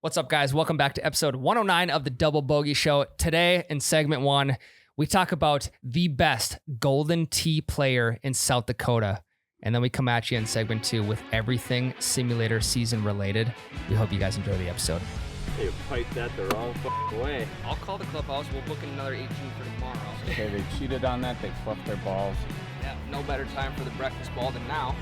What's up, guys? Welcome back to episode 109 of the Double Bogey Show. Today, in segment 1, we talk about the best golden tee player in South Dakota. And then we come at you in segment 2 with everything simulator season related. We hope you guys enjoy the episode. They piped that the wrong way. I'll call the clubhouse. We'll book another 18 for tomorrow. Okay, they cheated on that. They fluffed their balls. Yeah, no better time for the breakfast ball than now.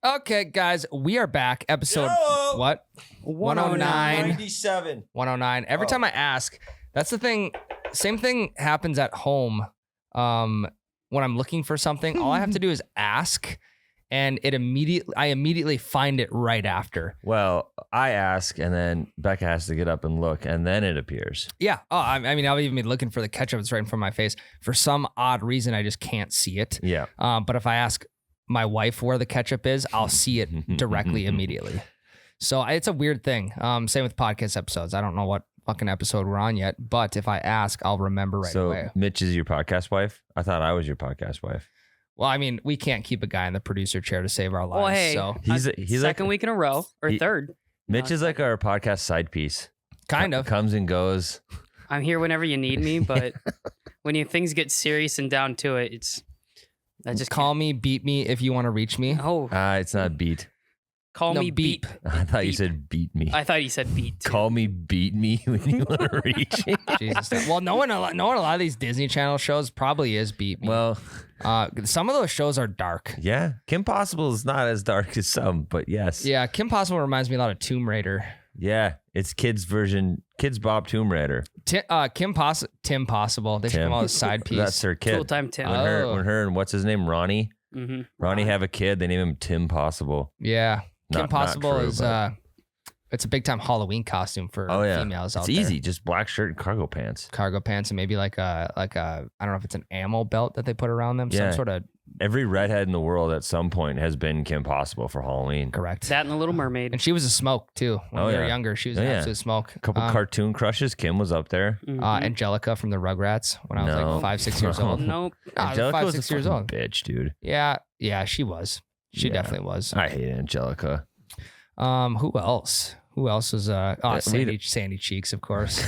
Okay, guys, we are back. Episode, Yo! what? 109. 97. 109. Every time I ask, that's the thing. Same thing happens at home. When I'm looking for something, all I have to do is ask, and I immediately find it right after. Well, I ask, and then Becca has to get up and look, and then it appears. Yeah. Oh, I mean, I'll even be looking for the ketchup. It's right in front of my face. For some odd reason, I just can't see it. Yeah. But if I ask my wife where the ketchup is, I'll see it directly immediately. So it's a weird thing. Same with podcast episodes. I don't know what fucking episode we're on yet, but if I ask, I'll remember right away. So Mitch is your podcast wife? I thought I was your podcast wife. Well, I mean, we can't keep a guy in the producer chair to save our lives. Well, hey, so He's second like, week in a row or third. Mitch is like our podcast side piece. kind of. Comes and goes. I'm here whenever you need me, but when things get serious and down to it, I just Call me, beat me if you want to reach me. Oh, It's not beat. call No, me beep. I thought you Beep. said beat me. I thought you said beat. Too. Call me beat me when you want to reach me. Jesus. Well, knowing a lot of these Disney Channel shows probably is beat me. Well, some of those shows are dark. yeah. Kim Possible is not as dark as some, but yes. Yeah, Kim Possible reminds me a lot of Tomb Raider. Yeah. It's kids Bob Tomb Raider. Tim Possible. They should Tim. come out with a side piece. That's her kid. Full time Tim. Oh. When her and what's his name, Ronnie Ron. have a kid, they name him Tim Possible. Yeah. Kim Not Possible true, is but- it's a big time Halloween costume for Oh yeah, females out it's there. easy. Just black shirt and cargo pants. Cargo pants and maybe like a I don't know if it's an ammo belt that they put around them. Yeah. Some sort of Every redhead in the world at some point has been Kim Possible for Halloween. correct. That and the Little Mermaid. And she was a smoke too. When Oh, we were yeah. younger, she was Oh, an yeah. absolute smoke. A couple cartoon crushes. Kim was up there. Angelica from the Rugrats when I was No. like 5-6 years old. Nope. I was Angelica 5-6 was a years fucking old. bitch, dude. Yeah, she was. She Yeah. definitely was. I hate Angelica. Who else? Who else was Sandy Cheeks, of course.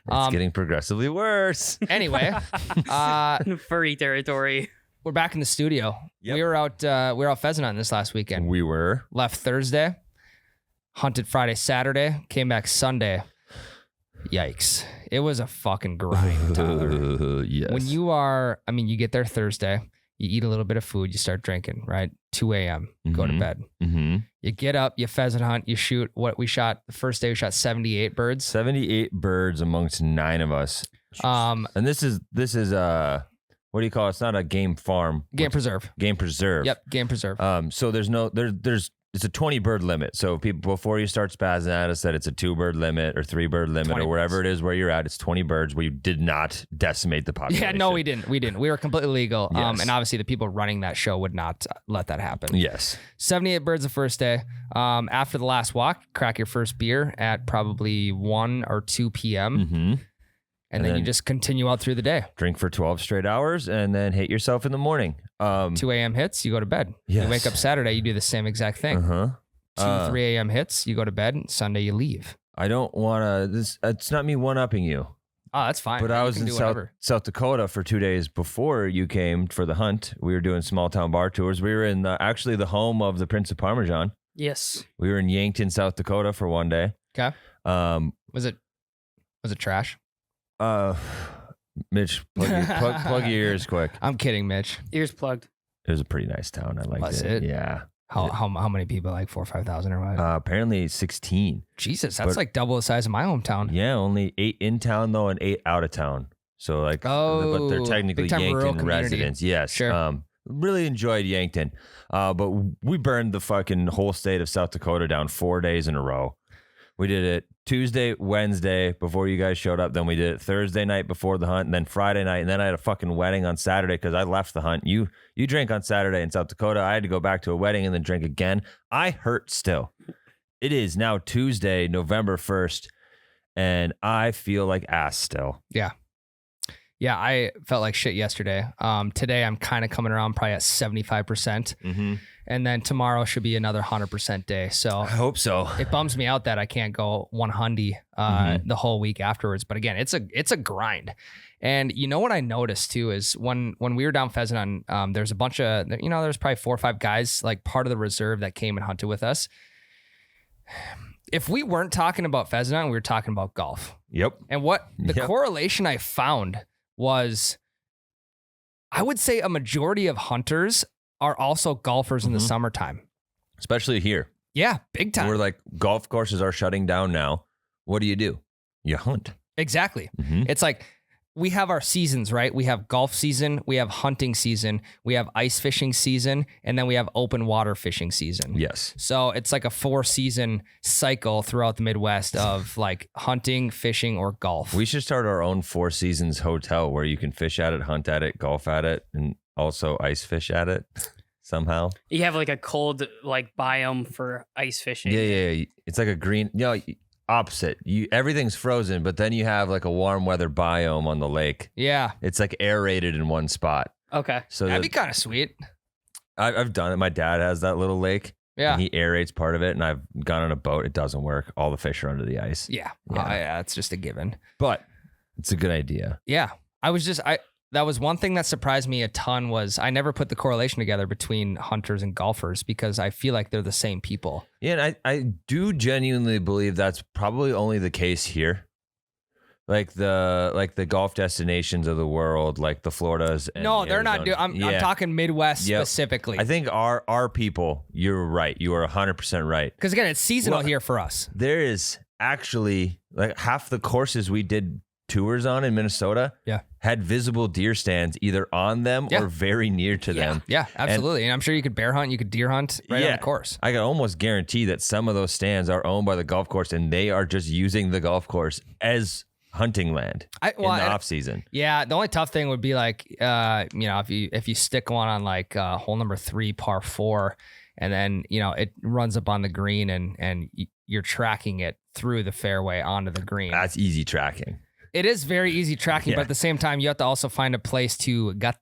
It's getting progressively worse. Anyway, Furry territory. we're back in the studio. Yep. We were out pheasant hunting this last weekend. We were. Left Thursday, hunted Friday, Saturday, came back Sunday. Yikes. It was a fucking grind, Tyler. Yes. When you get there Thursday, you eat a little bit of food, you start drinking, right? 2 a.m., go to Mhm. bed. Mm-hmm. You get up, you pheasant hunt, you shoot the first day we shot 78 birds. 78 birds amongst 9 of us. And this is what do you call it? It's not a game farm. Game preserve. Game preserve. Yep, game preserve. So it's a 20 bird limit. So people, before you start spazzing at us that it's a 2 bird limit or 3 bird limit 20 or wherever birds. it is where you're at, it's 20 birds. We did not decimate the population. Yeah, no, we didn't. We were completely legal. Yes. And obviously the people running that show would not let that happen. Yes. 78 birds the first day. After the last walk, crack your first beer at probably 1 or 2 p.m. Mm-hmm. And then you just continue out through the day. Drink for 12 straight hours and then hate yourself in the morning. 2 a.m. hits, you go to bed. Yes. You wake up Saturday, you do the same exact thing. Uh-huh. 2, 3 a.m. hits, you go to bed. Sunday, you leave. I don't want to, it's not me one-upping you, Oh, that's fine. but man. I You was can in do whatever. South Dakota for 2 days before you came for the hunt. We were doing small town bar tours. We were in actually the home of the Prince of Parmesan. Yes. We were in Yankton, South Dakota for one day. Okay. Was it trash? Mitch, plug your ears quick. I'm kidding, Mitch. Ears plugged. It was a pretty nice town. I liked Was it. it? Yeah. How many people? Like 4,000 or 5,000 or what? Apparently 16. Jesus, that's but- like double the size of my hometown. Yeah, only 8 in town though and 8 out of town. So like, but they're Oh, technically big time rural Yankton community. residents. Yes. Sure. Really enjoyed Yankton. But we burned the fucking whole state of South Dakota down 4 days in a row. We did it Tuesday, Wednesday before you guys showed up. Then we did it Thursday night before the hunt, and then Friday night, and then I had a fucking wedding on Saturday because I left the hunt. You drank on Saturday in South Dakota. I had to go back to a wedding and then drink again. I hurt still. It is now Tuesday, November 1st, and I feel like ass still. Yeah, Yeah, I felt like shit yesterday. Today I'm kind of coming around probably at 75%. Mm-hmm. And then tomorrow should be another 100% day. So I hope so. it bums me out that I can't go 100 the whole week afterwards. But again, it's a grind. And you know what I noticed too is when we were down pheasant on, there's a bunch of, there's probably 4 or 5 guys, like part of the reserve that came and hunted with us. If we weren't talking about pheasant hunt, we were talking about golf. Yep. And what the correlation I found was, I would say a majority of hunters are also golfers in the summertime. Especially here. Yeah, big time. We're like, golf courses are shutting down now. What do? You hunt. Exactly. Mm-hmm. It's like we have our seasons, right? We have golf season, we have hunting season, we have ice fishing season, and then we have open water fishing season. Yes. So it's like a 4-season cycle throughout the Midwest of like hunting, fishing, or golf. We should start our own 4 seasons hotel where you can fish at it, hunt at it, golf at it, and also ice fish at it somehow. You have like a cold like biome for ice fishing. Yeah. It's like a green, opposite. Everything's frozen, but then you have like a warm weather biome on the lake. Yeah. It's like aerated in one spot. Okay. So That'd be kind of sweet. I've done it. My dad has that little lake. Yeah. And he aerates part of it, and I've gone on a boat. It doesn't work. All the fish are under the ice. Yeah. Yeah. Yeah, it's just a given. But it's a good idea. Yeah. That was one thing that surprised me a ton was I never put the correlation together between hunters and golfers because I feel like they're the same people. Yeah, and I do genuinely believe that's probably only the case here. Like the golf destinations of the world, like the Floridas. And No, they're not. Arizona. I'm talking Midwest Yep. specifically. I think our people, you're right. You are 100% right. Because again, it's seasonal Well, here for us. There is actually like half the courses we did tours on in Minnesota had visible deer stands either on them or very near to them. Yeah, absolutely. And I'm sure you could bear hunt, you could deer hunt right on the course. I can almost guarantee that some of those stands are owned by the golf course and they are just using the golf course as hunting land in the off season. Yeah, the only tough thing would be like, if you stick one on like hole number 3, par 4, and then it runs up on the green and you're tracking it through the fairway onto the green. That's easy tracking. It is very easy tracking, but at the same time, you have to also find a place to gut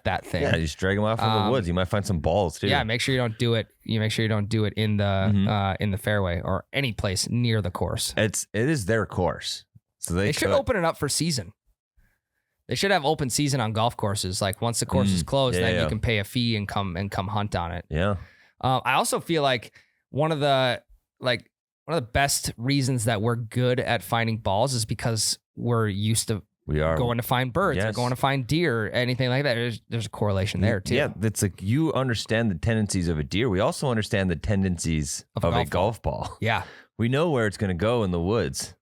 that thing. Yeah, just drag them off from the woods. You might find some balls too. Yeah, make sure you don't do it. You make sure you don't do it in the fairway or any place near the course. It is their course, so they should open it up for season. They should have open season on golf courses. Like once the course is closed, then you can pay a fee and come hunt on it. Yeah. I also feel like one of the best reasons that we're good at finding balls is because we're used to going to find birds or going to find deer or anything like that. There's a correlation there too. Yeah, it's like you understand the tendencies of a deer. We also understand the tendencies of a golf ball. Yeah. We know where it's going to go in the woods.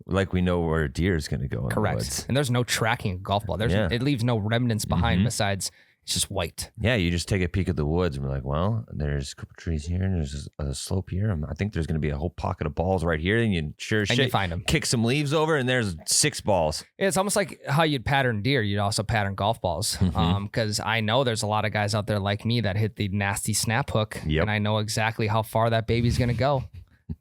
Like we know where a deer is going to go in the woods. And there's no tracking a golf ball. It leaves no remnants behind besides it's just white. Yeah, you just take a peek at the woods and we're like, well, there's a couple trees here and there's a slope here. I think there's going to be a whole pocket of balls right here. And you you find them. Kick some leaves over and there's 6 balls. It's almost like how you'd pattern deer. You'd also pattern golf balls. Because I know there's a lot of guys out there like me that hit the nasty snap hook. Yep. And I know exactly how far that baby's going to go.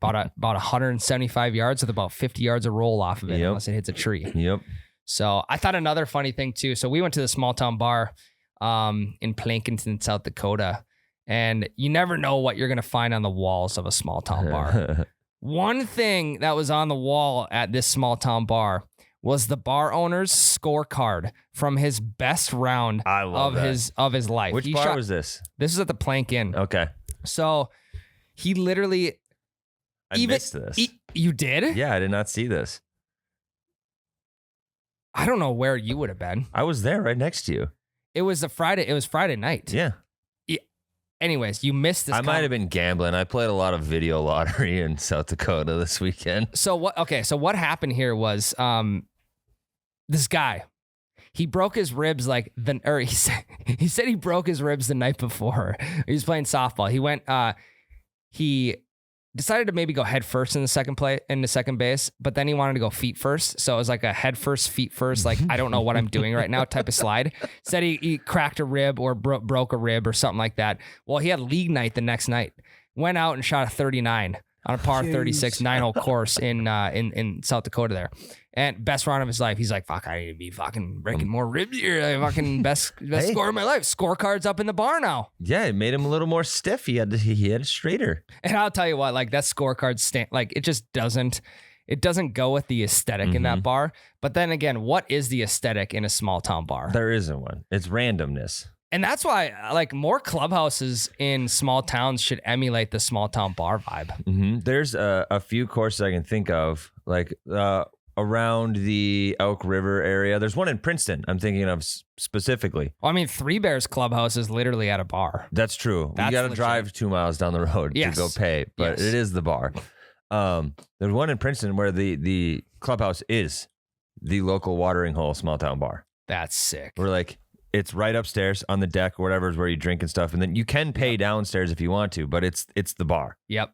About 175 yards with about 50 yards of roll off of it unless it hits a tree. Yep. So I thought another funny thing too. So we went to the small town bar in Plankinton, South Dakota, and you never know what you're going to find on the walls of a small town bar. One thing that was on the wall at this small town bar was the bar owner's scorecard from his best round of his life. Which bar was this? This is at the Plank Inn. Okay. So he literally... I missed this. You did? Yeah, I did not see this. I don't know where you would have been. I was there right next to you. It was Friday night. Yeah. Anyways, you missed this. I might have been gambling. I played a lot of video lottery in South Dakota this weekend. So what happened here was this guy, he broke his ribs he said he broke his ribs the night before. He was playing softball. He went he decided to maybe go head first in the second base, but then he wanted to go feet first. So it was like a head first, feet first, like I don't know what I'm doing right now type of slide. Said he cracked a rib or broke a rib or something like that. Well, he had league night the next night. Went out and shot a 39 on a par 36 9-hole course in South Dakota there. And best run of his life. He's like, fuck, I need to be fucking breaking more ribs here. Like, fucking best score of my life. Scorecard's up in the bar now. Yeah, it made him a little more stiff. He had a straighter. And I'll tell you what, like that scorecard like it just doesn't go with the aesthetic in that bar. But then again, what is the aesthetic in a small town bar? There isn't one. It's randomness. And that's why like more clubhouses in small towns should emulate the small town bar vibe. Mm-hmm. There's a few courses I can think of, like around the Elk River area. There's one in Princeton I'm thinking of specifically. Well, I mean, Three Bears Clubhouse is literally at a bar. That's true. That's you got to legit. drive 2 miles down the road to go pay, but it is the bar. There's one in Princeton where the clubhouse is the local watering hole small town bar. That's sick. We're like, it's right upstairs on the deck or whatever is where you drink and stuff. And then you can pay downstairs if you want to, but it's the bar. Yep.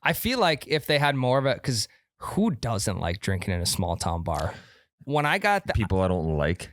I feel like if they had more of it, because who doesn't like drinking in a small town bar? When I got the People I don't like.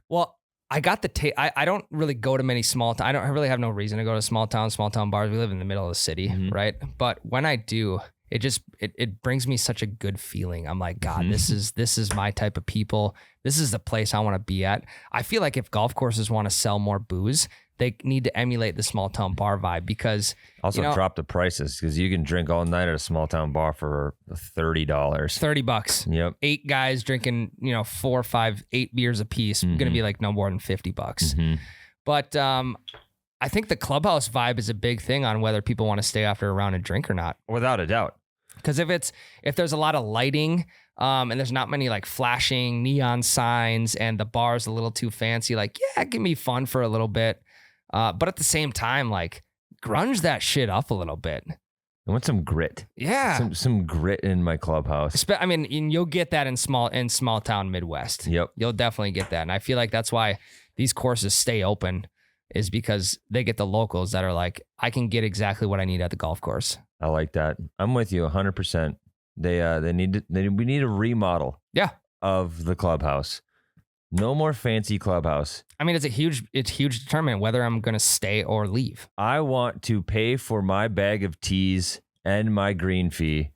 well, I got the I don't really go to many small I really have no reason to go to small town bars. We live in the middle of the city, right? But when I do, it just it brings me such a good feeling. I'm like, God, this is my type of people. This is the place I want to be at. I feel like if golf courses want to sell more booze, they need to emulate the small town bar vibe because Also drop the prices because you can drink all night at a small town bar for $30. $30. Yep. 8 guys drinking, 4, 5, 8 beers a piece, going to be like no more than $50. But I think the clubhouse vibe is a big thing on whether people want to stay after a round and drink or not. Without a doubt. Because if there's a lot of lighting and there's not many like flashing neon signs and the bar's a little too fancy, like, yeah, it can be fun for a little bit. But at the same time, like, grunge that shit up a little bit. I want some grit. Yeah. Some grit in my clubhouse. I mean, you'll get that in small town Midwest. Yep. You'll definitely get that. And I feel like that's why these courses stay open, is because they get the locals that are like, I can get exactly what I need at the golf course. I like that. I'm with you 100%. We need a remodel. Yeah. Of the clubhouse. No more fancy clubhouse. I mean, it's huge determinant whether I'm going to stay or leave. I want to pay for my bag of teas and my green fee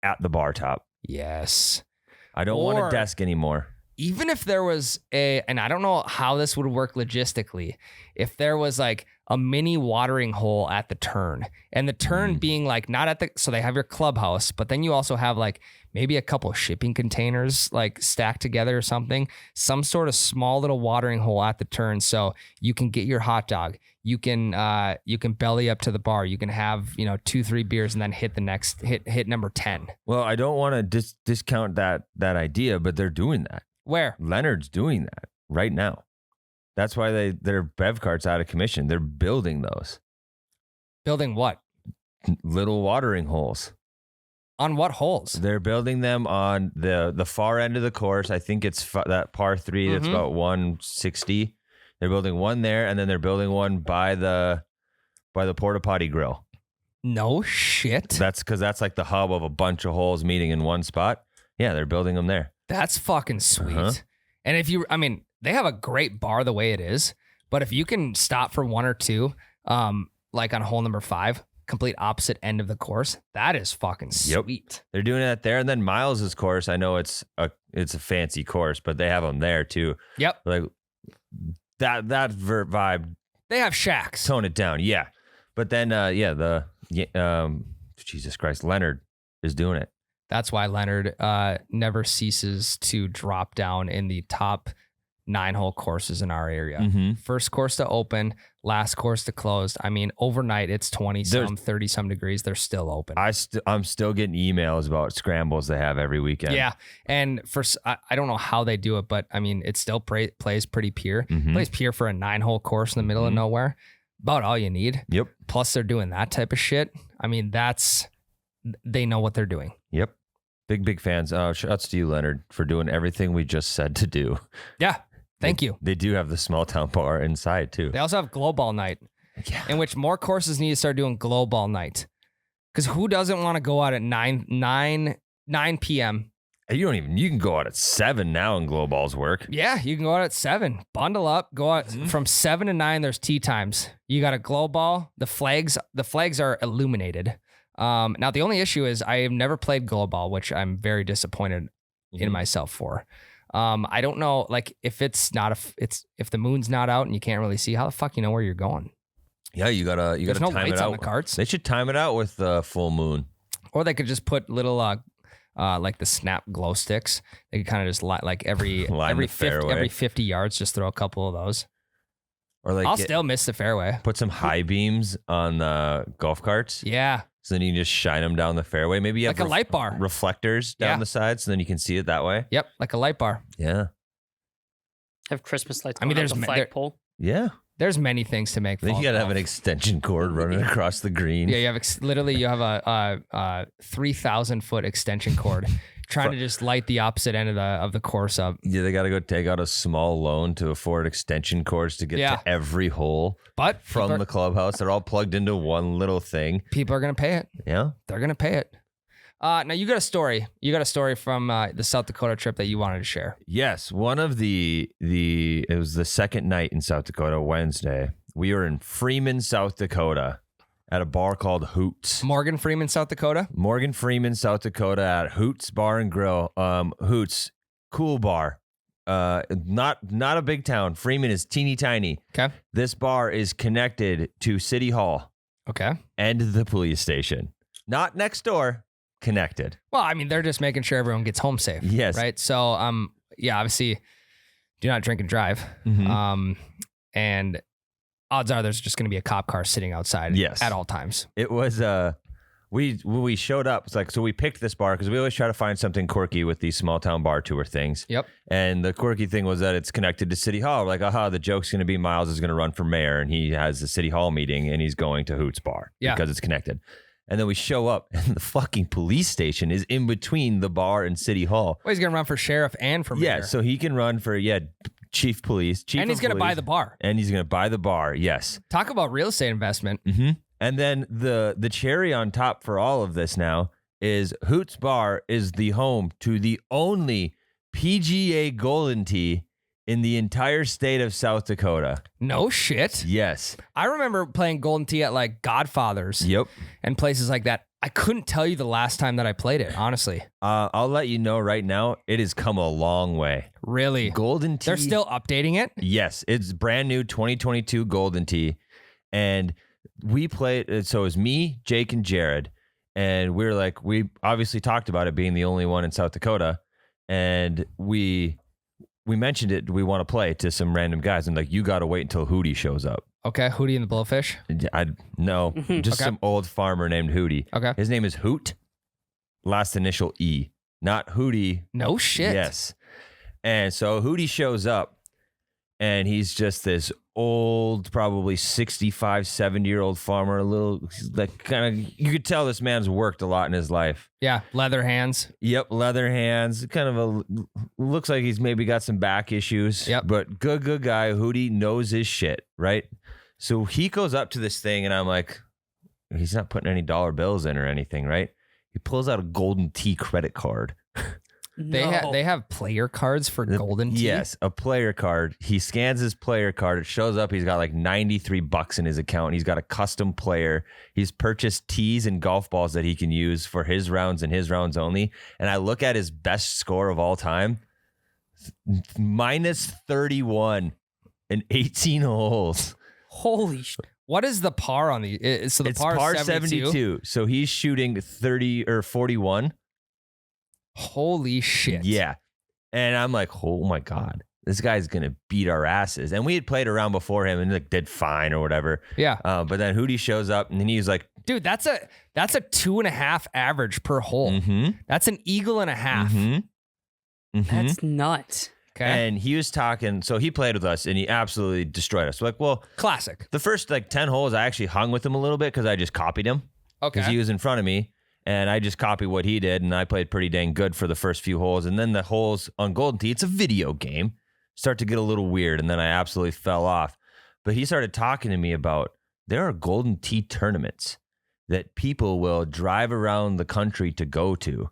at the bar top. Yes. I don't want a desk anymore. Even if there was and I don't know how this would work logistically, if there was like a mini watering hole at the turn, and the turn being like not at so they have your clubhouse, but then you also have like maybe a couple shipping containers like stacked together or something, some sort of small little watering hole at the turn. So you can get your hot dog, you can belly up to the bar, you can have, 2-3 beers and then hit the next hit number 10. Well, I don't want to discount that idea, but they're doing that. Where? Leonard's doing that right now. That's why their bev cart's out of commission. They're building those. Building what? Little watering holes. On what holes? They're building them on the far end of the course. I think it's that par 3 that's about 160. They're building one there, and then they're building one by the porta potty grill. No shit. That's because that's like the hub of a bunch of holes meeting in one spot. Yeah, they're building them there. That's fucking sweet. And they have a great bar the way it is, but if you can stop for 1 or 2, like on hole number 5, complete opposite end of the course, that is fucking sweet. They're doing that there. And then Miles's course, I know it's a fancy course, but they have them there too. Yep. Like that vibe. They have shacks. Tone it down. Yeah. But then, Jesus Christ, Leonard is doing it. That's why Leonard never ceases to drop down in the top 9-hole courses in our area. First course to open, last course to close. I mean, overnight it's 20-some, 30-some degrees. They're still open. I'm still getting emails about scrambles they have every weekend. Yeah, and I don't know how they do it, but I mean, it still plays pretty pure. Plays pure for a 9-hole course in the middle of nowhere. About all you need. Yep. Plus, they're doing that type of shit. I mean, they know what they're doing. Yep. Big fans. Shouts to you, Leonard, for doing everything we just said to do. Yeah. Thank you. They do have the small town bar inside too. They also have glow ball night, in which more courses need to start doing glow ball night. Because who doesn't want to go out at 9 p.m.? You can go out at 7 now and glow balls work. Yeah, you can go out at 7. Bundle up, go out from 7 to 9. There's tee times. You got a glow ball. The flags are illuminated. Now the only issue is I have never played glow ball, which I'm very disappointed in myself for. I don't know, like if it's not if the moon's not out and you can't really see, how the fuck you know where you're going? Yeah, you gotta There's no time it lights on out. the carts. They should time it out with the full moon. Or they could just put little like the snap glow sticks. They could kind of just like every Line the 50, fairway. every 50 yards, just throw a couple of those. Or like I'll still miss the fairway. put some high beams on the golf carts. Yeah, So then you can just shine them down the fairway. Maybe you have like a light bar. reflectors down Yeah. the sides, so then you can see it that way. Yep, like a light bar. Yeah. Have Christmas lights. I mean, going there's on the there- flagpole. Yeah. There's many things to make. Then fall you gotta have golf. an extension cord running across the green. Yeah, you have literally you have a 3,000 foot extension cord trying to just light the opposite end of the course up. Yeah, they gotta go take out a small loan to afford extension cords to get Yeah. to every hole But from the clubhouse. They're all plugged into one little thing. people are gonna pay it. Yeah. They're gonna pay it. Now you got a story. You got a story from the South Dakota trip that you wanted to share. Yes, one of it was the second night in South Dakota, Wednesday. We were in Freeman, South Dakota, at a bar called Hoots. Morgan Freeman, South Dakota. Morgan Freeman, South Dakota, at Hoots Bar and Grill. Hoots, cool bar. Not a big town. Freeman is teeny tiny. Okay. This bar is connected to City Hall Okay. and the police station. Not next door, connected. Well, I mean, they're just making sure everyone gets home safe. Yes. Right. So, yeah, obviously, do not drink and drive. Mhm. And odds are there's just going to be a cop car sitting outside. Yes. At all times. It was we showed up. It's like, so we picked this bar because we always try to find something quirky with these small town bar tour things. Yep. And the quirky thing was that it's connected to City Hall. We're like, aha, the joke's going to be Miles is going to run for mayor and he has the City Hall meeting and he's going to Hoots Bar Yeah. because it's connected. And then we show up and the fucking police station is in between the bar and City Hall. Well, he's going to run for sheriff and for mayor. Yeah, so he can run for, chief police. Chief and he's of going to buy police. the bar. And he's going to buy the bar, yes. Talk about real estate investment. Mm-hmm. And then the cherry on top for all of this now is Hoots Bar is the home to the only PGA Golden Tee in the entire state of South Dakota. No shit. Yes. I remember playing Golden Tee at like Godfather's Yep. and places like that. I couldn't tell you the last time that I played it, honestly. I'll let you know right now, it has come a long way. Really? Golden Tee. They're still updating it? Yes, it's brand new 2022 Golden Tee. And we played, so it was me, Jake, and Jared. And we were like, we obviously talked about it being the only one in South Dakota. And we mentioned it, we want to play to some random guys. And like, you got to wait until Hootie shows up. Okay, Hootie and the Blowfish. No, just Okay. some old farmer named Hootie. Okay. His name is Hoot, last initial E, not Hootie. No shit. Yes. And so Hootie shows up and he's just this old, probably 65, 70-year-old farmer, a little like kind of, you could tell this man's worked a lot in his life. Yeah, leather hands. Yep, leather hands, kind of looks like he's maybe got some back issues. Yep. But good guy. Hootie knows his shit, right? So he goes up to this thing and I'm like, he's not putting any dollar bills in or anything, right? He pulls out a Golden Tee credit card. They have player cards for Golden Tee. Yes, a player card. He scans his player card. It shows up. He's got like $93 in his account. He's got a custom player. He's purchased tees and golf balls that he can use for his rounds and his rounds only. And I look at his best score of all time, minus 31 in 18 holes. Holy shit. What is the par on the? So the It's par, par is 72. So he's shooting 30 or 41. Holy shit. Yeah. And I'm like, oh my God, this guy's going to beat our asses. And we had played around before him and like did fine or whatever. Yeah. But then Hootie shows up and then he's like, Dude, that's a 2.5 average per hole. mm-hmm, That's an eagle and a half. mm-hmm, mm-hmm. That's nuts. Okay. And he was talking, so he played with us and he absolutely destroyed us. We're like, well, Classic. the first like 10 holes, I actually hung with him a little bit because I just copied him Okay. because he was in front of me and I just copied what he did and I played pretty dang good for the first few holes. And then the holes on Golden Tee, it's a video game, start to get a little weird. And then I absolutely fell off. But he started talking to me about there are Golden Tee tournaments that people will drive around the country to go to.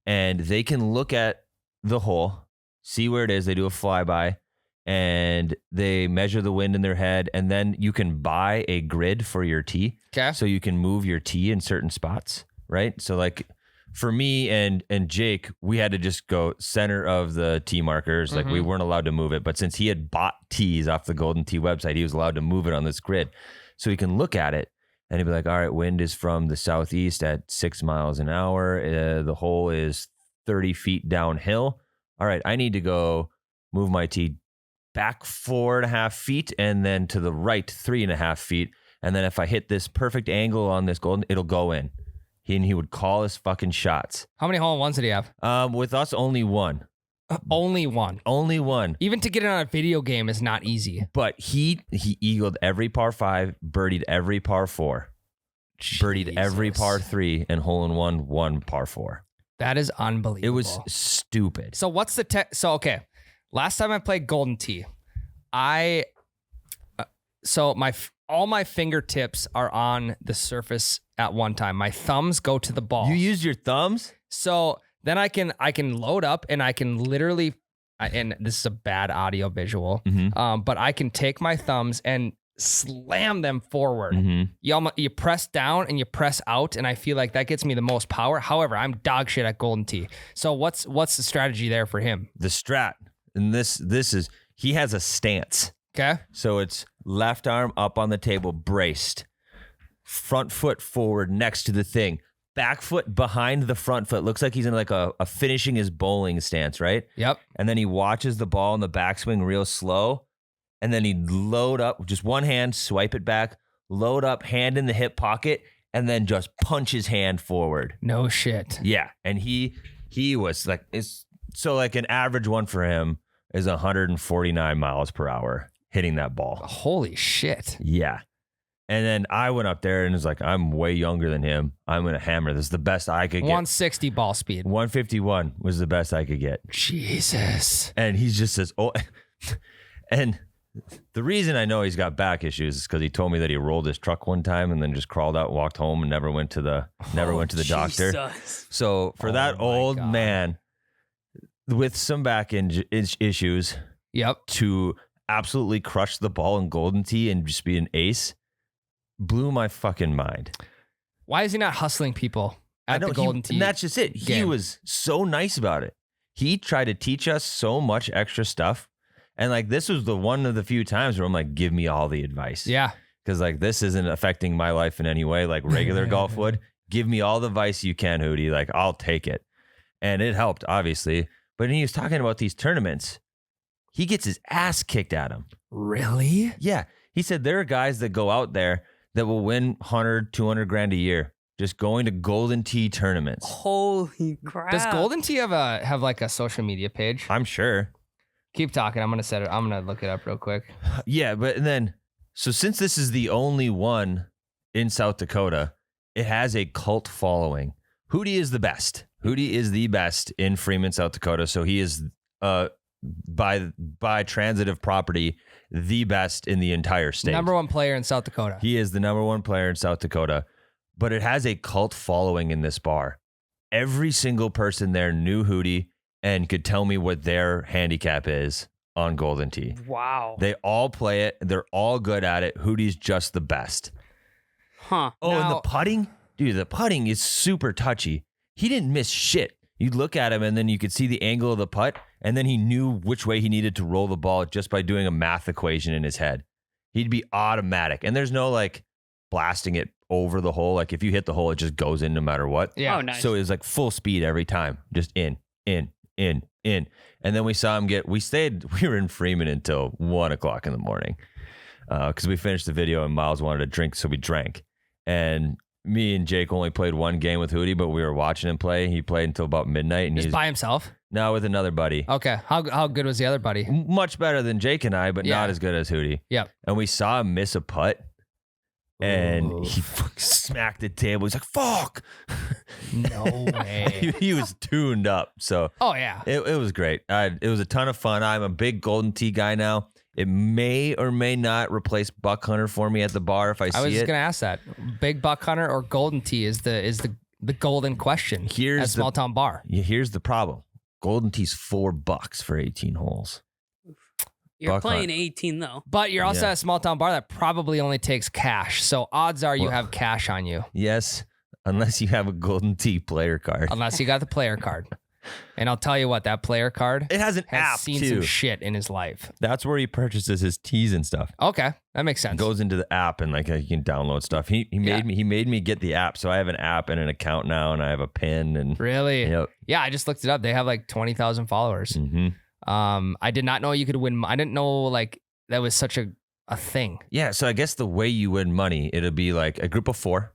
And they can look at the hole, see where it is. They do a flyby and they measure the wind in their head. And then you can buy a grid for your tee. Okay. So you can move your tee in certain spots, right? So like for me and Jake, we had to just go center of the tee markers. Like we weren't allowed to move it. But since he had bought tees off the Golden Tee website, he was allowed to move it on this grid. So he can look at it and he'd be like, all right, wind is from the southeast at 6 miles an hour. The hole is 30 feet downhill. All right, I need to go move my tee back 4.5 feet and then to the right 3.5 feet. And then if I hit this perfect angle on this golden, it'll go in. He would call his fucking shots. How many hole-in-ones did he have? With us, only one. Only one. Only one. Even to get it on a video game is not easy. But he eagled every par 5, birdied every par 4, birdied every par 3, and hole-in-one, one par 4. That is unbelievable. It was stupid. So what's the okay. Last time I played Golden Tee, all my fingertips are on the surface at one time. My thumbs go to the ball. You use your thumbs? So then I can load up and I can literally, and this is a bad audio visual, but I can take my thumbs and slam them forward. You press down and you press out, and I feel like that gets me the most power. However, I'm dog shit at Golden Tee. So what's the strategy there for him? The strat, and this is, he has a stance. Okay. So it's left arm up on the table, braced, front foot forward next to the thing, back foot behind the front foot. Looks like he's in like a finishing his bowling stance, right? Yep. And then he watches the ball in the backswing real slow. And then he'd load up, just one hand, swipe it back, load up, hand in the hip pocket, and then just punch his hand forward. No shit. Yeah. And he was like, so like an average one for him is 149 miles per hour hitting that ball. Holy shit. Yeah. And then I went up there and was like, I'm way younger than him. I'm going to hammer. This is the best I could get. 160 ball speed. 151 was the best I could get. Jesus. And he's just this old. And the reason I know he's got back issues is because he told me that he rolled his truck one time and then just crawled out, walked home, and never went to the doctor. So for that old man with some back issues, yep, to absolutely crush the ball in Golden Tee and just be an ace, blew my fucking mind. Why is he not hustling people at the Golden Tee? And that's just it. Game. He was so nice about it. He tried to teach us so much extra stuff. And like, this was the one of the few times where I'm like, give me all the advice. Yeah. Because like, this isn't affecting my life in any way like regular golf would. Give me all the advice you can, Hootie. Like, I'll take it. And it helped, obviously. But when he was talking about these tournaments, he gets his ass kicked at him. Really? Yeah. He said there are guys that go out there that will win 100, 200 grand a year just going to Golden Tee tournaments. Holy crap. Does Golden Tee have like a social media page? I'm sure. Keep talking. I'm going to look it up real quick. Yeah. But then, so since this is the only one in South Dakota, it has a cult following. Hootie is the best. Hootie is the best in Freeman, South Dakota. So he is, by transitive property, the best in the entire state. Number one player in South Dakota. He is the number one player in South Dakota, but it has a cult following in this bar. Every single person there knew Hootie and could tell me what their handicap is on Golden Tee. Wow. They all play it. They're all good at it. Hootie's just the best. Huh. Oh, and Now- the putting? Dude, the putting is super touchy. He didn't miss shit. You'd look at him and then you could see the angle of the putt, and then he knew which way he needed to roll the ball just by doing a math equation in his head. He'd be automatic. And there's no like blasting it over the hole. Like if you hit the hole, it just goes in no matter what. Yeah. Oh, nice. So it was like full speed every time. Just in. And then we saw him we were in Freeman until 1:00 in the morning. Because we finished the video and Miles wanted to drink, so we drank. And me and Jake only played one game with Hootie, but we were watching him play. He played until about midnight, and Just he's by himself? now with another buddy. Okay. How good was the other buddy? Much better than Jake and I, but Yeah. not as good as Hootie. Yep. And we saw him miss a putt, and Ooh. he fucking smacked the table. He's like, "Fuck!" No way. he was tuned up. So Oh, yeah. it was great. It was a ton of fun. I'm a big Golden Tee guy now. It may or may not replace Buck Hunter for me at the bar if I see I was just it. going to ask that. Big Buck Hunter or Golden Tee is the golden question Here's at the- Small Town Bar. Here's the problem. Golden Tee's $4 for 18 holes. You're Buck playing hunt. 18 though. But you're also Yeah. at a Small Town Bar that probably only takes cash. So odds are you Well- have cash on you. Yes, unless you have a Golden Tee player card. Unless you got the player card. And I'll tell you what, that player card It has an has app seen too. some shit in his life. That's where he purchases his tees and stuff. Okay, that makes sense. Goes into the app and like you can download stuff. He made me get the app, so I have an app and an account now, and I have a pin and Really? Yep. Yeah, I just looked it up. They have like 20,000 followers. I did not know you could win. I didn't know like that was such a thing. Yeah, so I guess the way you win money, it'll be like a group of 4.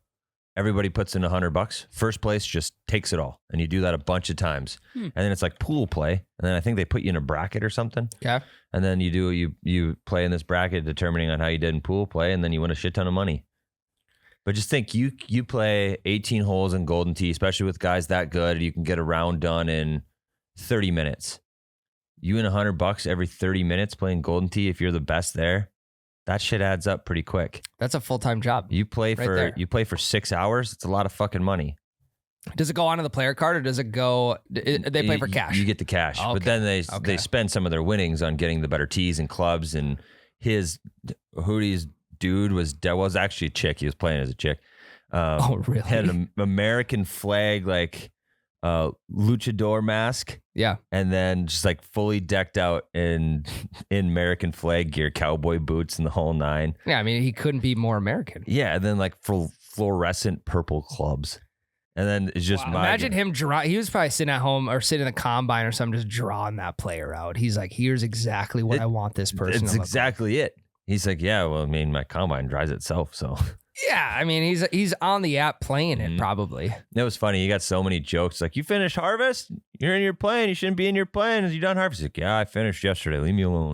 Everybody puts in $100. First place just takes it all, and you do that a bunch of times. And then it's like pool play, and then I think they put you in a bracket or something. Okay. And then you play in this bracket, determining on how you did in pool play, and then you win a shit ton of money. But just think, you play 18 holes in Golden Tee, especially with guys that good. You can get a round done in 30 minutes. You win $100 every 30 minutes playing Golden Tee. If you're the best there, that shit adds up pretty quick. That's a full-time job. You play Right there. for 6 hours. It's a lot of fucking money. Does it go onto the player card or does it go? They play for cash. You get the cash, Okay. but then they Okay. spend some of their winnings on getting the better tees and clubs. And Hootie's dude was actually a chick. He was playing as a chick. Oh, really? Had an American flag like luchador mask. Yeah. And then just like fully decked out in American flag gear, cowboy boots, and the whole 9. Yeah, I mean, he couldn't be more American. Yeah, and then like fluorescent purple clubs. And then it's just Imagine him draw. He was probably sitting at home or sitting in the combine or something, just drawing that player out. He's like, here's exactly what I want this person It's to look exactly it. He's like, yeah, well, I mean, my combine dries itself, so. like. Yeah, I mean, he's on the app playing it probably. It was funny. He got so many jokes. Like, you finished harvest? You're in your plane. You shouldn't be in your plane. Is you done harvest? He's like, yeah, I finished yesterday. Leave me alone.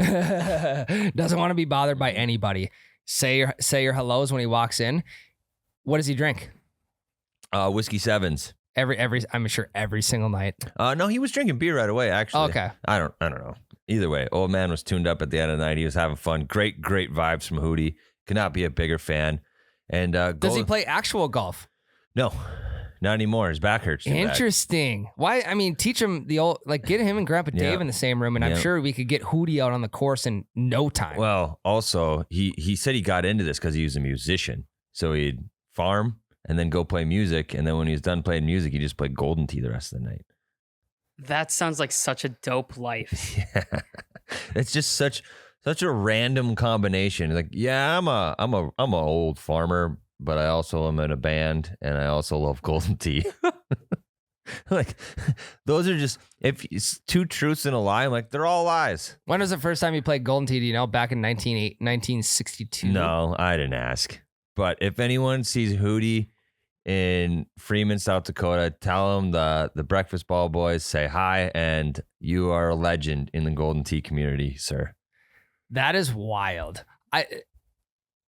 Doesn't want to be bothered by anybody. Say your hellos when he walks in. What does he drink? Whiskey sevens. I'm sure every single night. No, he was drinking beer right away, actually. Okay. I don't know. Either way, old man was tuned up at the end of the night. He was having fun. Great vibes from Hootie. Could not be a bigger fan. And Does he play actual golf? No, not anymore. His back hurts. too bad. Interesting. Why? I mean, teach him the old, like get him and Grandpa Dave in the same room, and I'm sure we could get Hootie out on the course in no time. Well, also, he said he got into this because he was a musician. So he'd farm and then go play music. And then when he was done playing music, he just played Golden Tee the rest of the night. That sounds like such a dope life. Yeah. It's just such a random combination. Like, yeah, I'm a old farmer, but I also am in a band and I also love Golden Tee. Like, those are just, if it's 2 truths and a lie, I'm like, they're all lies. When was the first time you played Golden Tee? Do you know? Back in 1962? No, I didn't ask. But if anyone sees Hootie in Freeman, South Dakota, tell them the Breakfast Ball Boys say hi, and you are a legend in the Golden Tee community, sir. That is wild.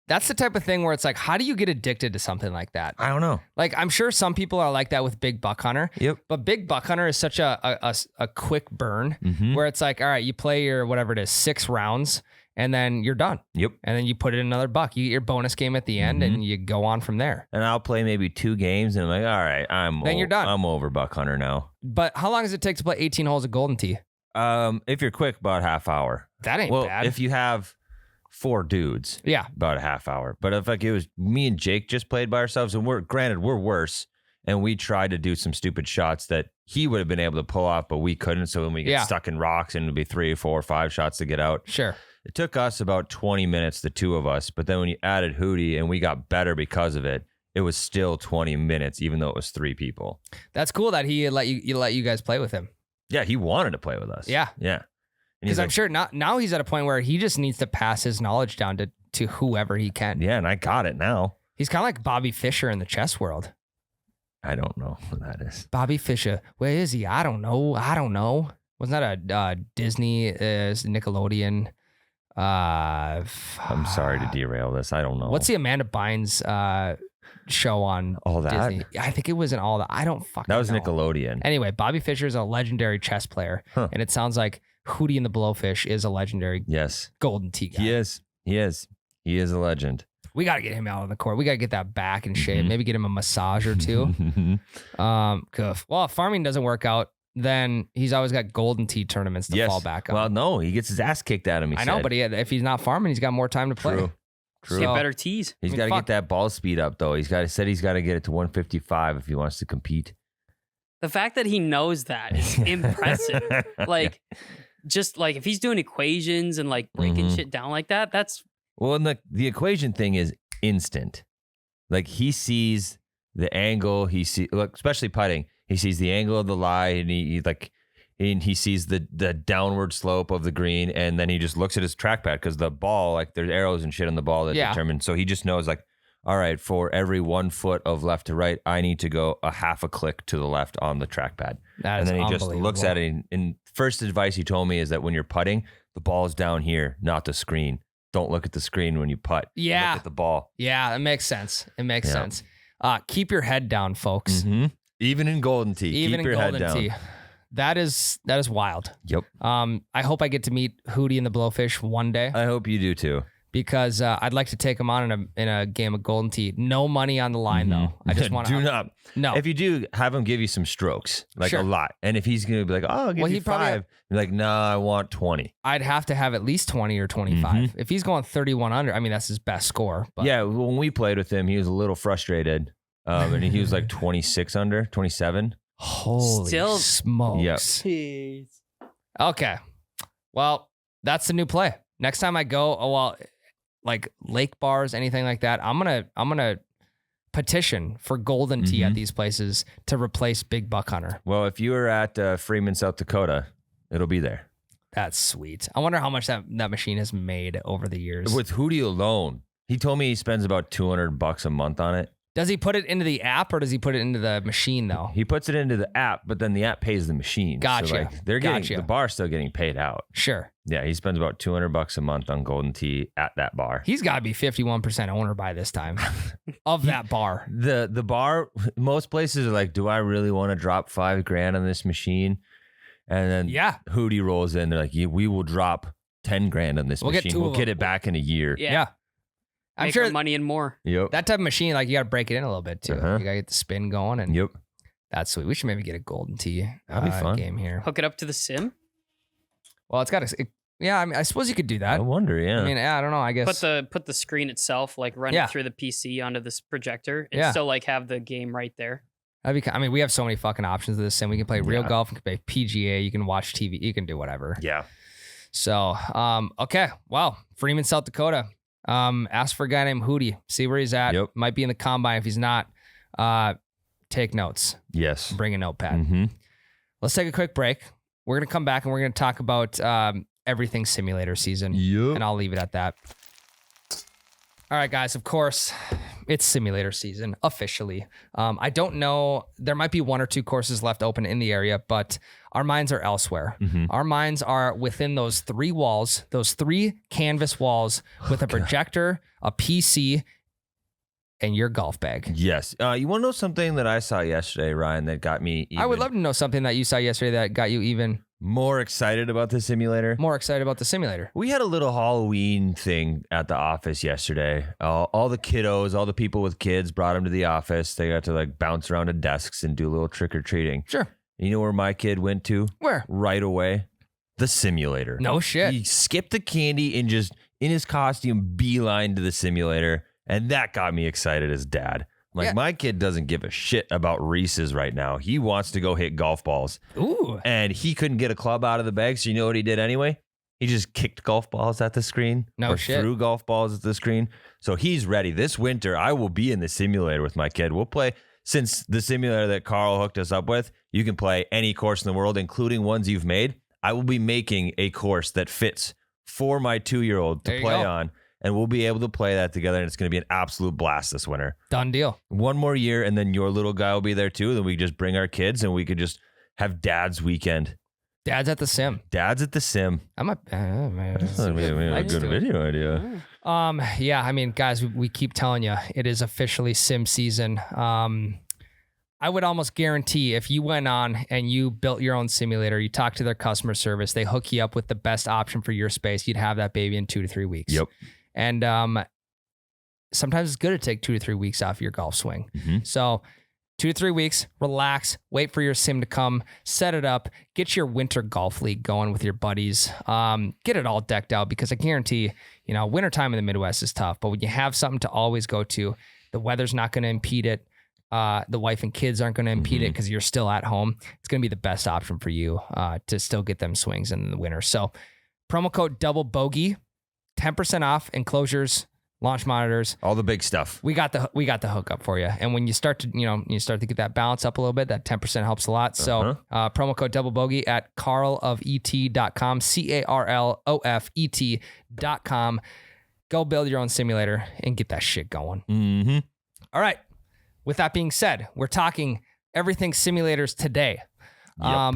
That's the type of thing where it's like, how do you get addicted to something like that? I don't know. Like, I'm sure some people are like that with Big Buck Hunter. Yep. But Big Buck Hunter is such a quick burn Mhm. where it's like, all right, you play your whatever it is, 6 rounds, and then you're done. Yep. And then you put in another buck. You get your bonus game at the end, and you go on from there. And I'll play maybe 2 games, and I'm like, all right, Then you're done. I'm over Buck Hunter now. But how long does it take to play 18 holes of Golden Tee? If you're quick, about half hour. That ain't Well, bad. if you have 4 dudes, Yeah. about a half hour. But if like it was me and Jake just played by ourselves, and we're worse, and we tried to do some stupid shots that he would have been able to pull off, but we couldn't. So when we get stuck in rocks, and it'd be 3, 4, 5 shots to get out. Sure. It took us about 20 minutes, the 2 of us. But then when you added Hootie and we got better because of it, it was still 20 minutes, even though it was 3 people. That's cool that he let you guys play with him. Yeah, he wanted to play with us. Yeah. Yeah. And Because he's I'm like, sure now he's at a point where he just needs to pass his knowledge down to whoever he can. yeah, and I got it now. He's kind of like Bobby Fischer in the chess world. I don't know who that is. Bobby Fischer, where is he? I don't know. Wasn't that a Disney, Nickelodeon? I'm sorry to derail this. I don't know. What's the Amanda Bynes show on All that? Disney? I think it was in All That. I don't fucking That was know. Nickelodeon. Anyway, Bobby Fischer is a legendary chess player, Huh. and it sounds like Hootie and the Blowfish is a legendary Yes. Golden Tee guy. He is. He is a legend. We got to get him out on the court. We got to get that back in shape. Mhm. Maybe get him a massage or two. Well, if farming doesn't work out, then he's always got Golden Tee tournaments to Yes. fall back on. Well, no, he gets his ass kicked out of him. I know, but if he's not farming, he's got more time to play. True. True. Get better tees. He's I mean, got to fuck. get that ball speed up though. He's got to get it to 155 if he wants to compete. The fact that he knows that is impressive. Like, just like if he's doing equations and like breaking Mhm. shit down like that, that's Well, and the equation thing is instant. Like he sees the angle. Look, especially putting. He sees the angle of the lie, and he sees the downward slope of the green, and then he just looks at his trackpad because the ball, like there's arrows and shit on the ball that determine. So he just knows like, all right, for every 1 foot of left to right, I need to go a half a click to the left on the trackpad. That And is then he just looks at it. And first advice he told me is that when you're putting, the ball is down here, not the screen. Don't look at the screen when you putt. Yeah. Look at the ball. Yeah, it makes sense. It makes Yeah. sense. Keep your head down, folks. Mhm. Even in Golden Tee, Even keep in your Golden head down. Tee. That is wild. Yep. I hope I get to meet Hootie and the Blowfish one day I hope you do too. because I'd like to take him on in a game of Golden Tee. No money on the line though. I just want do to. not. No. If you do, have him give you some strokes, like Sure. a lot. And if he's gonna be like, "Oh, I'll give Well, you he'd probably 5," you're like, "No, I want 20." I'd have to have at least 20 or 25. If he's going 31 under, I mean that's his best score. But Yeah, when we played with him, he was a little frustrated, and he was like 26 under, 27. Holy Still- smokes. Okay. Well, that's the new play. Next time I go, like lake bars, anything like that, I'm gonna petition for Golden Tee at these places to replace Big Buck Hunter. Well, if you were at Freeman, South Dakota, it'll be there. That's sweet. I wonder how much that machine has made over the years. With Hootie alone, he told me he spends about $200 a month on it. Does he put it into the app or does he put it into the machine though? He puts it into the app, but then the app pays the machine. Gotcha. So like they're getting Gotcha. the bar's still getting paid out. Sure. Yeah, he spends about $200 a month on Golden Tee at that bar. He's got to be 51% owner by this time of that bar. The bar, most places are like, do I really want to drop $5,000 on this machine? And then Yeah. Hootie rolls in. They're like, we will drop $10,000 on this We'll get machine. two We'll of get them. it back in a year. yeah. I'm Make sure our money and more. Yep. that type of machine, like you got to break it in a little bit too. Uh-huh. You got to get the spin going and Yep. that's sweet. We should maybe get a Golden Tee That'd be fun. game here. Hook it up to the sim. Well, it's got to, yeah, I mean, I suppose you could do I that. wonder, yeah. I mean, I don't know. I guess. Put the screen itself, like run Yeah. it through the PC onto this projector, and Yeah. still like have the game right there. That'd be, I mean, we have so many fucking options of this sim. We can play real Yeah. golf, we can play PGA, you can watch TV, you can do whatever. yeah. So, okay. Well, Freeman, South Dakota. Ask for a guy named Hootie. See where he's at. Yep. Might be in the combine. If he's not, take notes. Yes. Bring a notepad. Mm-hmm. Let's take a quick break. We're going to come back and we're going to talk about everything simulator season. Yep. And I'll leave it at that. All right, guys, of course, it's simulator season officially. I don't know. There might be one or two courses left open in the area, but our minds are elsewhere. Mhm. Our minds are within those three walls, those three canvas walls with a projector, a PC, and your golf bag. Yes. You want to know something that I saw yesterday, Ryan, that got me I would love to know something that you saw yesterday that got you even more excited about the simulator? more excited about the simulator. We had a little Halloween thing at the office yesterday. All the kiddos, all the people with kids brought them to the office. They got to like bounce around to desks and do a little trick or treating. Sure. You know where my kid went to Where? right away? The simulator. No shit. He skipped the candy and just in his costume beeline to the simulator. And that got me excited as dad. Like Yeah. my kid doesn't give a shit about Reese's right now. He wants to go hit golf balls. Ooh. And he couldn't get a club out of the bag. So you know what he did anyway? He just kicked golf balls at the screen. No or shit. threw golf balls at the screen. So he's ready. This winter, I will be in the simulator with my kid. We'll play, since the simulator that Carl hooked us up with, you can play any course in the world, including ones you've made. I will be making a course that fits for my 2-year-old There to you play go. on. And we'll be able to play that together. And it's going to be an absolute blast this winter. Done deal. One more year, and then your little guy will be there too. Then we just bring our kids and we could just have dad's weekend. Dad's at the sim. Dad's at the sim. I'm a That's a good video idea. Yeah, I mean, guys, we keep telling you it is officially sim season. I would almost guarantee if you went on and you built your own simulator, you talked to their customer service, they hook you up with the best option for your space, you'd have that baby in 2 to 3 weeks. Yep. And sometimes it's good to take 2 to 3 weeks off your golf swing. Mhm. So 2 to 3 weeks, relax, wait for your sim to come, set it up, get your winter golf league going with your buddies, get it all decked out, because I guarantee, wintertime in the Midwest is tough, but when you have something to always go to, the weather's not going to impede it. The wife and kids aren't going to impede it because you're still at home. It's going to be the best option for you to still get them swings in the winter. So promo code double bogey, 10% off enclosures, launch monitors, all the big stuff. We got the hookup for you. And when you start to get that balance up a little bit, that 10% helps a lot. So promo code double bogey at carlofet.com, CARLOFET.com. Go build your own simulator and get that shit going. Mm-hmm. All right. With that being said, we're talking everything simulators today.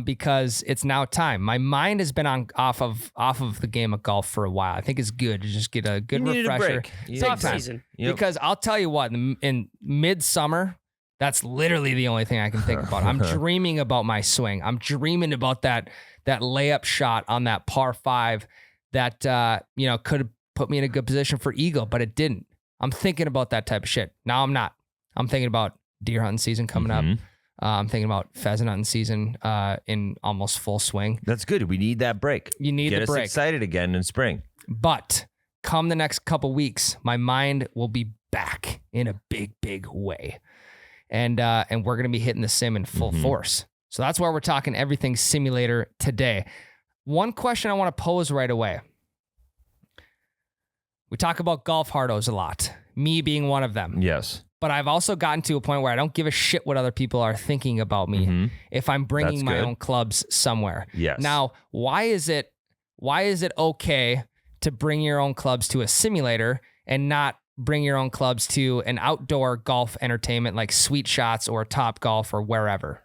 Because it's now time. My mind has been off of the game of golf for a while. I think it's good to just get a good refresher. It's off season. Because I'll tell you what, in midsummer, that's literally the only thing I can think about. I'm dreaming about my swing. I'm dreaming about that layup shot on that par 5 that could have put me in a good position for eagle, but it didn't. I'm thinking about that type of shit. Now I'm not. I'm thinking about deer hunting season coming up. I'm thinking about pheasant hunting season in almost full swing. That's good. We need that break. You need the break. Get us excited again in spring. But come the next couple weeks, my mind will be back in a big, big way. And we're going to be hitting the sim in full force. So that's why we're talking everything simulator today. One question I want to pose right away. We talk about golf hardos a lot, me being one of them. Yes. But I've also gotten to a point where I don't give a shit what other people are thinking about me if I'm bringing my own clubs somewhere. Yes. Now, why is it okay to bring your own clubs to a simulator and not bring your own clubs to an outdoor golf entertainment like Sweet Shots or Top Golf or wherever?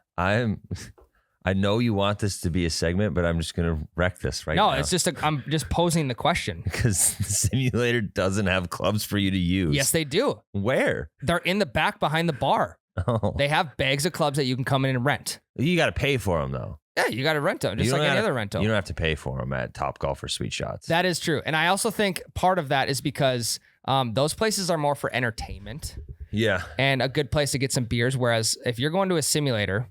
I know you want this to be a segment, but I'm just going to wreck this right now. No, it's just I'm just posing the question. Because the simulator doesn't have clubs for you to use. Yes, they do. Where? They're in the back behind the bar. Oh. They have bags of clubs that you can come in and rent. You got to pay for them, though. Yeah, you got to rent them, just like any other rental. You don't have to pay for them at Top Golf or Sweet Shots. That is true. And I also think part of that is because those places are more for entertainment. Yeah. And a good place to get some beers. Whereas if you're going to a simulator,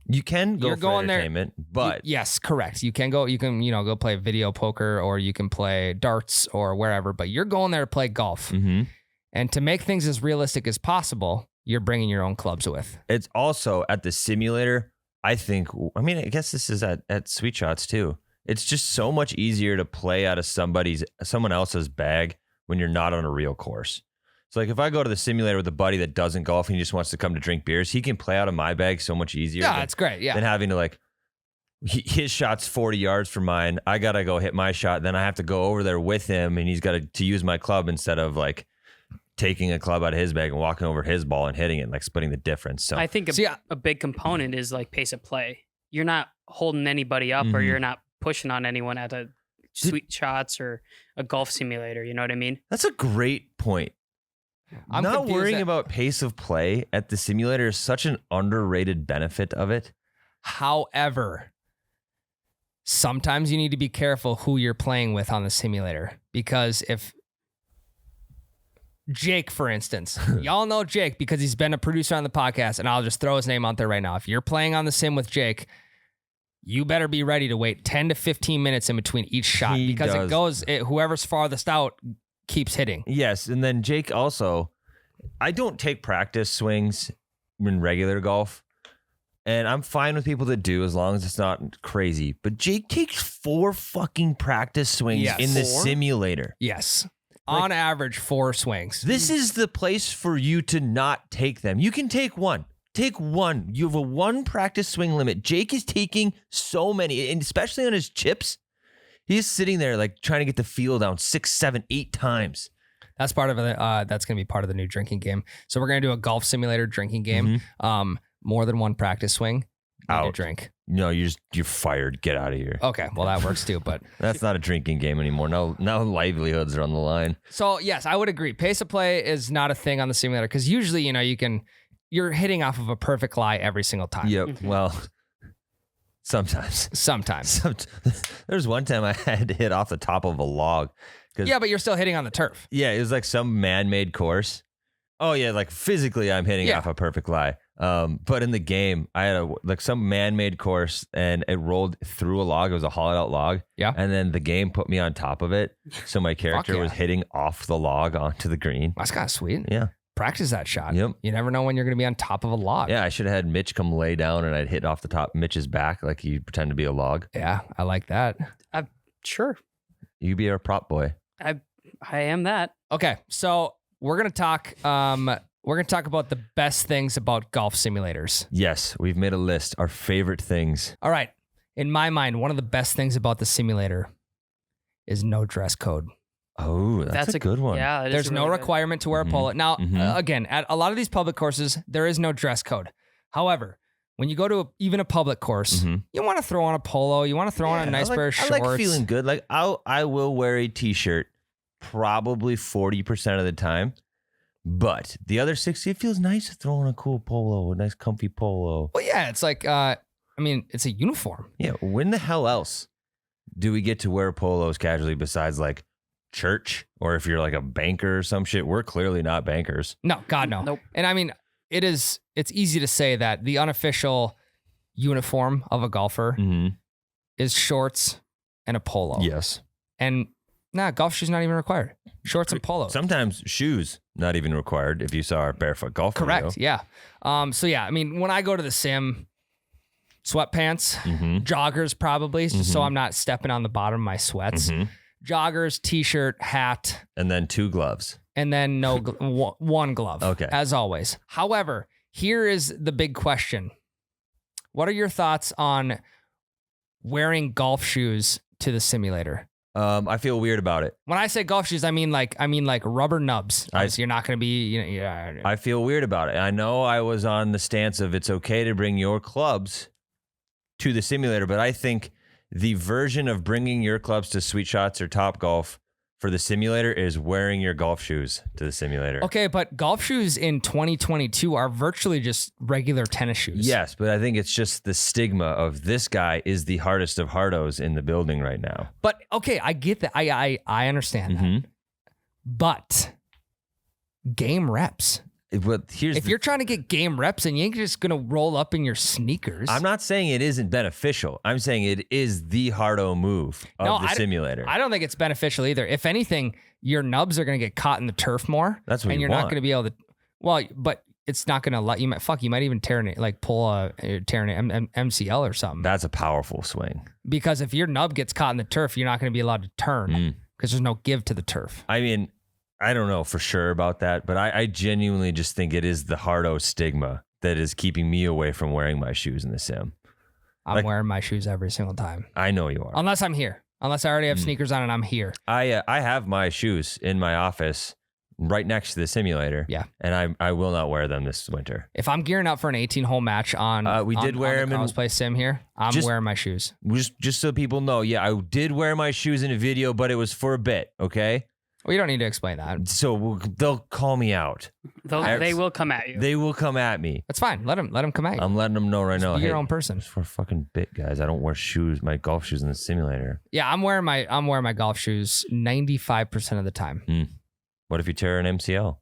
you can go for entertainment, but yes, correct. You can go. You can go play video poker, or you can play darts or wherever. But you're going there to play golf, and to make things as realistic as possible, you're bringing your own clubs with. It's also at the simulator. I guess this is at Sweet Shots too. It's just so much easier to play out of someone else's bag when you're not on a real course. So like if I go to the simulator with a buddy that doesn't golf and he just wants to come to drink beers, he can play out of my bag so much easier. Yeah, that's great. Yeah. Than having to his shot's 40 yards from mine. I got to go hit my shot. Then I have to go over there with him and he's got to use my club instead of taking a club out of his bag and walking over his ball and hitting it, splitting the difference. So I think a big component is pace of play. You're not holding anybody up or you're not pushing on anyone at a Sweet Shots or a golf simulator. You know what I mean? That's a great point. I'm not worrying about pace of play at the simulator is such an underrated benefit of it. However, sometimes you need to be careful who you're playing with on the simulator, because if Jake, for instance, y'all know Jake because he's been a producer on the podcast, and I'll just throw his name out there right now. If you're playing on the sim with Jake, you better be ready to wait 10 to 15 minutes in between each shot because whoever's farthest out keeps hitting. Yes, and then Jake also, I don't take practice swings in regular golf, and I'm fine with people that do as long as it's not crazy. But Jake takes 4 fucking practice swings in the simulator. Yes. On average, 4 swings. This is the place for you to not take them. You can take one. Take one. You have a 1 practice swing limit. Jake is taking so many, and especially on his chips. He's sitting there trying to get the feel down 6, 7, 8 times. That's part of it. That's going to be part of the new drinking game. So we're going to do a golf simulator drinking game. More than 1 practice swing. Out. Drink. No, you're fired. Get out of here. Okay, well that works too, but that's not a drinking game anymore. Now livelihoods are on the line. So yes, I would agree. Pace of play is not a thing on the simulator because usually you're hitting off of a perfect lie every single time. Yep. Well. Sometimes. There's one time I had to hit off the top of a log. Yeah, but you're still hitting on the turf. Yeah, it was some man-made course. Oh yeah, like physically I'm hitting Yeah. off a perfect lie. But in the game, I had some man-made course and it rolled through a log. It was a hollowed out log. Yeah. And then the game put me on top of it. So my character yeah. was hitting off the log onto the green. That's kind of sweet. Yeah. Practice that shot. Yep. You never know when you're going to be on top of a log. Yeah, I should have had Mitch come lay down and I'd hit off the top of Mitch's back like he pretend to be a log. Yeah, I like that. Sure. You be our prop boy. I am that. Okay, so we're gonna talk. We're gonna talk about the best things about golf simulators. Yes, we've made a list. Our favorite things. All right, in my mind, one of the best things about the simulator is no dress code. Oh, that's a good one. Yeah. it is There's no really good. requirement to wear a Mhm, polo. Now, mhm. again, at a lot of these public courses, there is no dress code. However, when you go to even a public course, Mhm. you want to throw on a polo. You want to throw on a nice pair of shorts. I like feeling good. Like I will wear a t-shirt probably 40% of the time, but the other 60, it feels nice to throw on a cool polo, a nice comfy polo. Well, yeah, it's like, it's a uniform. Yeah, when the hell else do we get to wear polos casually besides like church or if you're like a banker or some shit? We're clearly not bankers. No, God, no. Nope. And I mean, it's easy to say that the unofficial uniform of a golfer Mm-hmm. is shorts and a polo. Yes. And golf shoes not even required. Shorts and polo. Sometimes shoes not even required if you saw our barefoot golf Correct. Yeah. So yeah, I mean, when I go to the sim, sweatpants, Mm-hmm. joggers probably, just so Mhm. I'm not stepping on the bottom of my sweats. Mm-hmm. Joggers, t-shirt, hat, And then 2 gloves. and then one glove. Okay. As always. However, here is the big question. What are your thoughts on wearing golf shoes to the simulator? I feel weird about it. When I say golf shoes, I mean like rubber nubs. Obviously, you're not going to be, I feel weird about it. I know I was on the stance of it's okay to bring your clubs to the simulator, but I think the version of bringing your clubs to Sweet Shots or Top Golf for the simulator is wearing your golf shoes to the simulator. Okay, but golf shoes in 2022 are virtually just regular tennis shoes. Yes, but I think it's just the stigma of this guy is the hardest of hardos in the building right now. But okay, I get that. I understand that. Mhm. But game reps. But here's If the- you're trying to get game reps and you ain't just gonna roll up in your sneakers. I'm not saying it isn't beneficial. I'm saying it is the hardo move of No, the simulator. I don't think it's beneficial either. If anything, your nubs are gonna get caught in the turf more. That's what and you you're not want. gonna be able to. Well, but it's not gonna let you. You might even tear an MCL or something. That's a powerful swing. Because if your nub gets caught in the turf, you're not gonna be allowed to turn because there's no give to the turf. I mean, I don't know for sure about that, but I genuinely just think it is the hardo stigma that is keeping me away from wearing my shoes in the sim. I'm Like- wearing my shoes every single time, I know you are. unless I'm here. Unless I already have sneakers on and I'm here. I have my shoes in my office right next to the simulator. Yeah. And I will not wear them this winter. If I'm gearing up for an 18-hole match on, We did wear on the them in- Crossplay sim here, I'm Just- wearing my shoes. Just so people know, yeah, I did wear my shoes in a video, but it was for a bit, okay? Well, you don't need to explain that. So they'll call me out. They will come at you. They will come at me. That's fine. Let him come at you. I'm letting them know right now. Be Hey, your own person. it's for a fucking bit, guys. I don't wear shoes, my golf shoes in the simulator. Yeah, I'm wearing my golf shoes 95% of the time. What if you tear an MCL?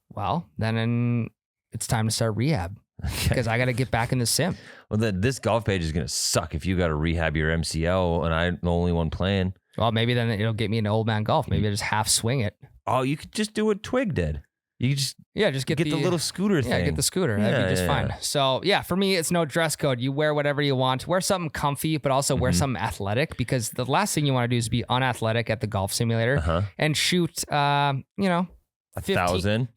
Well, then it's time to start rehab Okay. because I got to get back in the sim. Well, then this golf page is gonna suck if you got to rehab your MCL and I'm the only one playing. Well, maybe then it'll get me into old man golf. Maybe I just half swing it. Oh, you could just do what Twig did. You just Yeah, just get the little scooter thing. Yeah, get the scooter. That'd Yeah, be just yeah, fine. yeah. So yeah, for me, it's no dress code. You wear whatever you want. Wear something comfy, but also wear something athletic because the last thing you want to do is be unathletic at the golf simulator Uh-huh. and shoot, 1,000.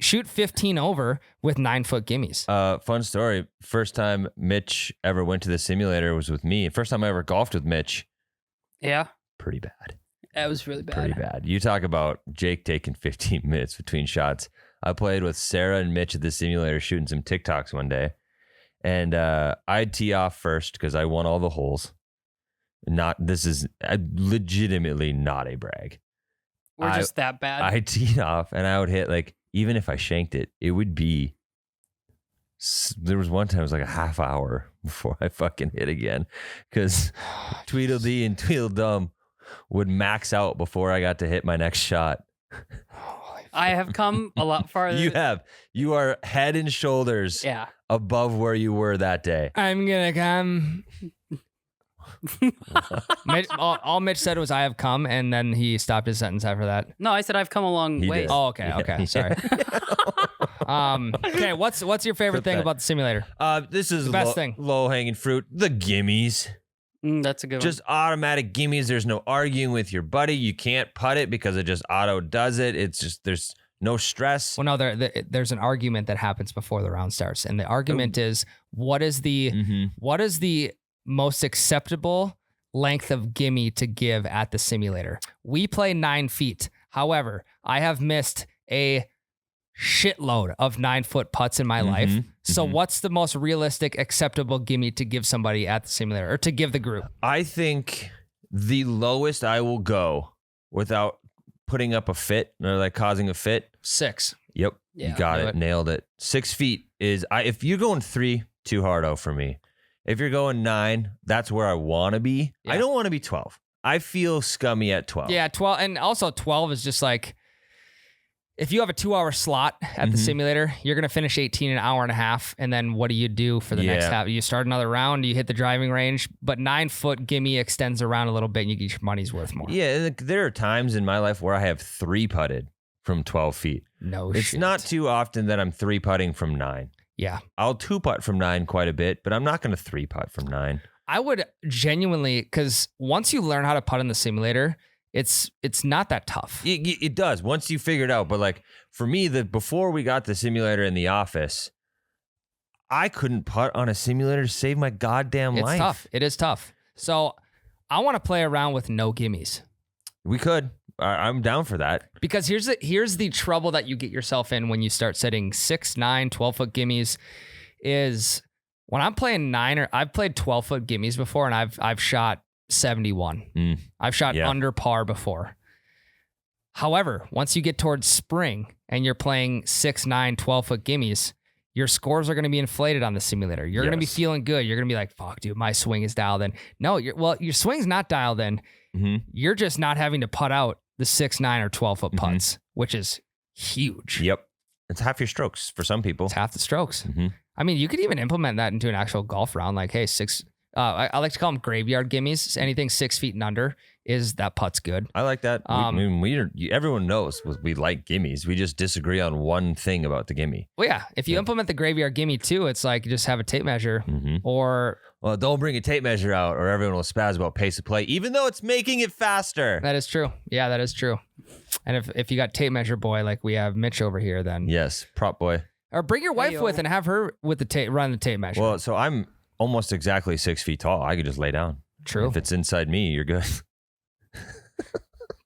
shoot 15 over with 9-foot gimmies. Fun story. First time Mitch ever went to the simulator was with me. First time I ever golfed with Mitch. Yeah, Pretty bad. that was really bad. Pretty bad. You talk about Jake taking 15 minutes between shots. I played with Sarah and Mitch at the simulator shooting some TikToks one day. And I'd tee off first because I won all the holes. This is legitimately not a brag. We're just that bad. I teed off and I would hit like, even if I shanked it, it would be, there was one time it was like a half hour before I fucking hit again because Tweedledee and Tweedledum would max out before I got to hit my next shot. Holy I have come a lot farther. You are head and shoulders Yeah. above where you were that day. I'm gonna come. All Mitch said was, "I have come," and then he stopped his sentence after that. No, I said I've come a long He way. did. Oh, okay, sorry. Okay, what's your favorite thing about the simulator? This is The best thing. Low hanging fruit. The gimmies. That's a good Just automatic gimmies. There's no arguing with your buddy. You can't putt it because it just auto does it. It's just there's no stress. Well, no, there's an argument that happens before the round starts, and the argument is what is the most acceptable length of gimme to give at the simulator? We play 9 feet. However, I have missed a shitload of 9-foot putts in my life. So what's the most realistic, acceptable gimme to give somebody at the simulator or to give the group? I think the lowest I will go without putting up a fit or like causing a fit. 6. Yep. Yeah, you got do it. it. Nailed it. 6 feet is, if you're going 3, too hard for me. If you're going 9, that's where I want to be. Yeah. I don't want to be 12. I feel scummy at 12. Yeah, 12. And also 12 is just like, if you have a 2-hour slot at the simulator, you're going to finish 18 in an hour and a half. And then what do you do for the next half? You start another round, you hit the driving range, but 9-foot gimme extends around a little bit and you get your money's worth more. Yeah, there are times in my life where I have 3 putted from 12 feet. No It's shit. not too often that I'm 3 putting from 9. Yeah. I'll 2 putt from 9 quite a bit, but I'm not going to 3 putt from 9. I would genuinely, because once you learn how to putt in the simulator, it's not that tough. It does once you figure it out. But like for me, before we got the simulator in the office, I couldn't putt on a simulator to save my goddamn It's life. tough. It is tough. So I want to play around with no gimmies. We could. I'm down for that. Because here's the trouble that you get yourself in when you start setting 6, 9, 12-foot gimmies is when I'm playing I've played 12-foot gimmies before and I've shot 71. I've shot under par before. However, once you get towards spring and you're playing 6, 9, 12-foot gimmies, your scores are going to be inflated on the simulator. You're going to be feeling good. You're going to be like, fuck, dude, my swing is dialed in. No, your swing's not dialed in. You're just not having to putt out the 6, 9, or 12-foot putts, which is huge. Yep. It's half your strokes for some people. It's half the strokes. I mean, you could even implement that into an actual golf round. Like, hey, 6. I like to call them graveyard gimmies. Anything 6 feet and under is that putt's good. I like that. Everyone knows we like gimmies. We just disagree on one thing about the gimme. Well, yeah. If you implement the graveyard gimme too, it's like you just have a tape measure or. Well, don't bring a tape measure out or everyone will spaz about pace of play, even though it's making it faster. That is true. Yeah, that is true. And if you got tape measure boy like we have Mitch over here, then. Yes, prop boy. Or bring your wife with and have her with the tape, run the tape measure. Well, so I'm almost exactly 6 feet tall. I could just lay down. True. If it's inside me, you're good.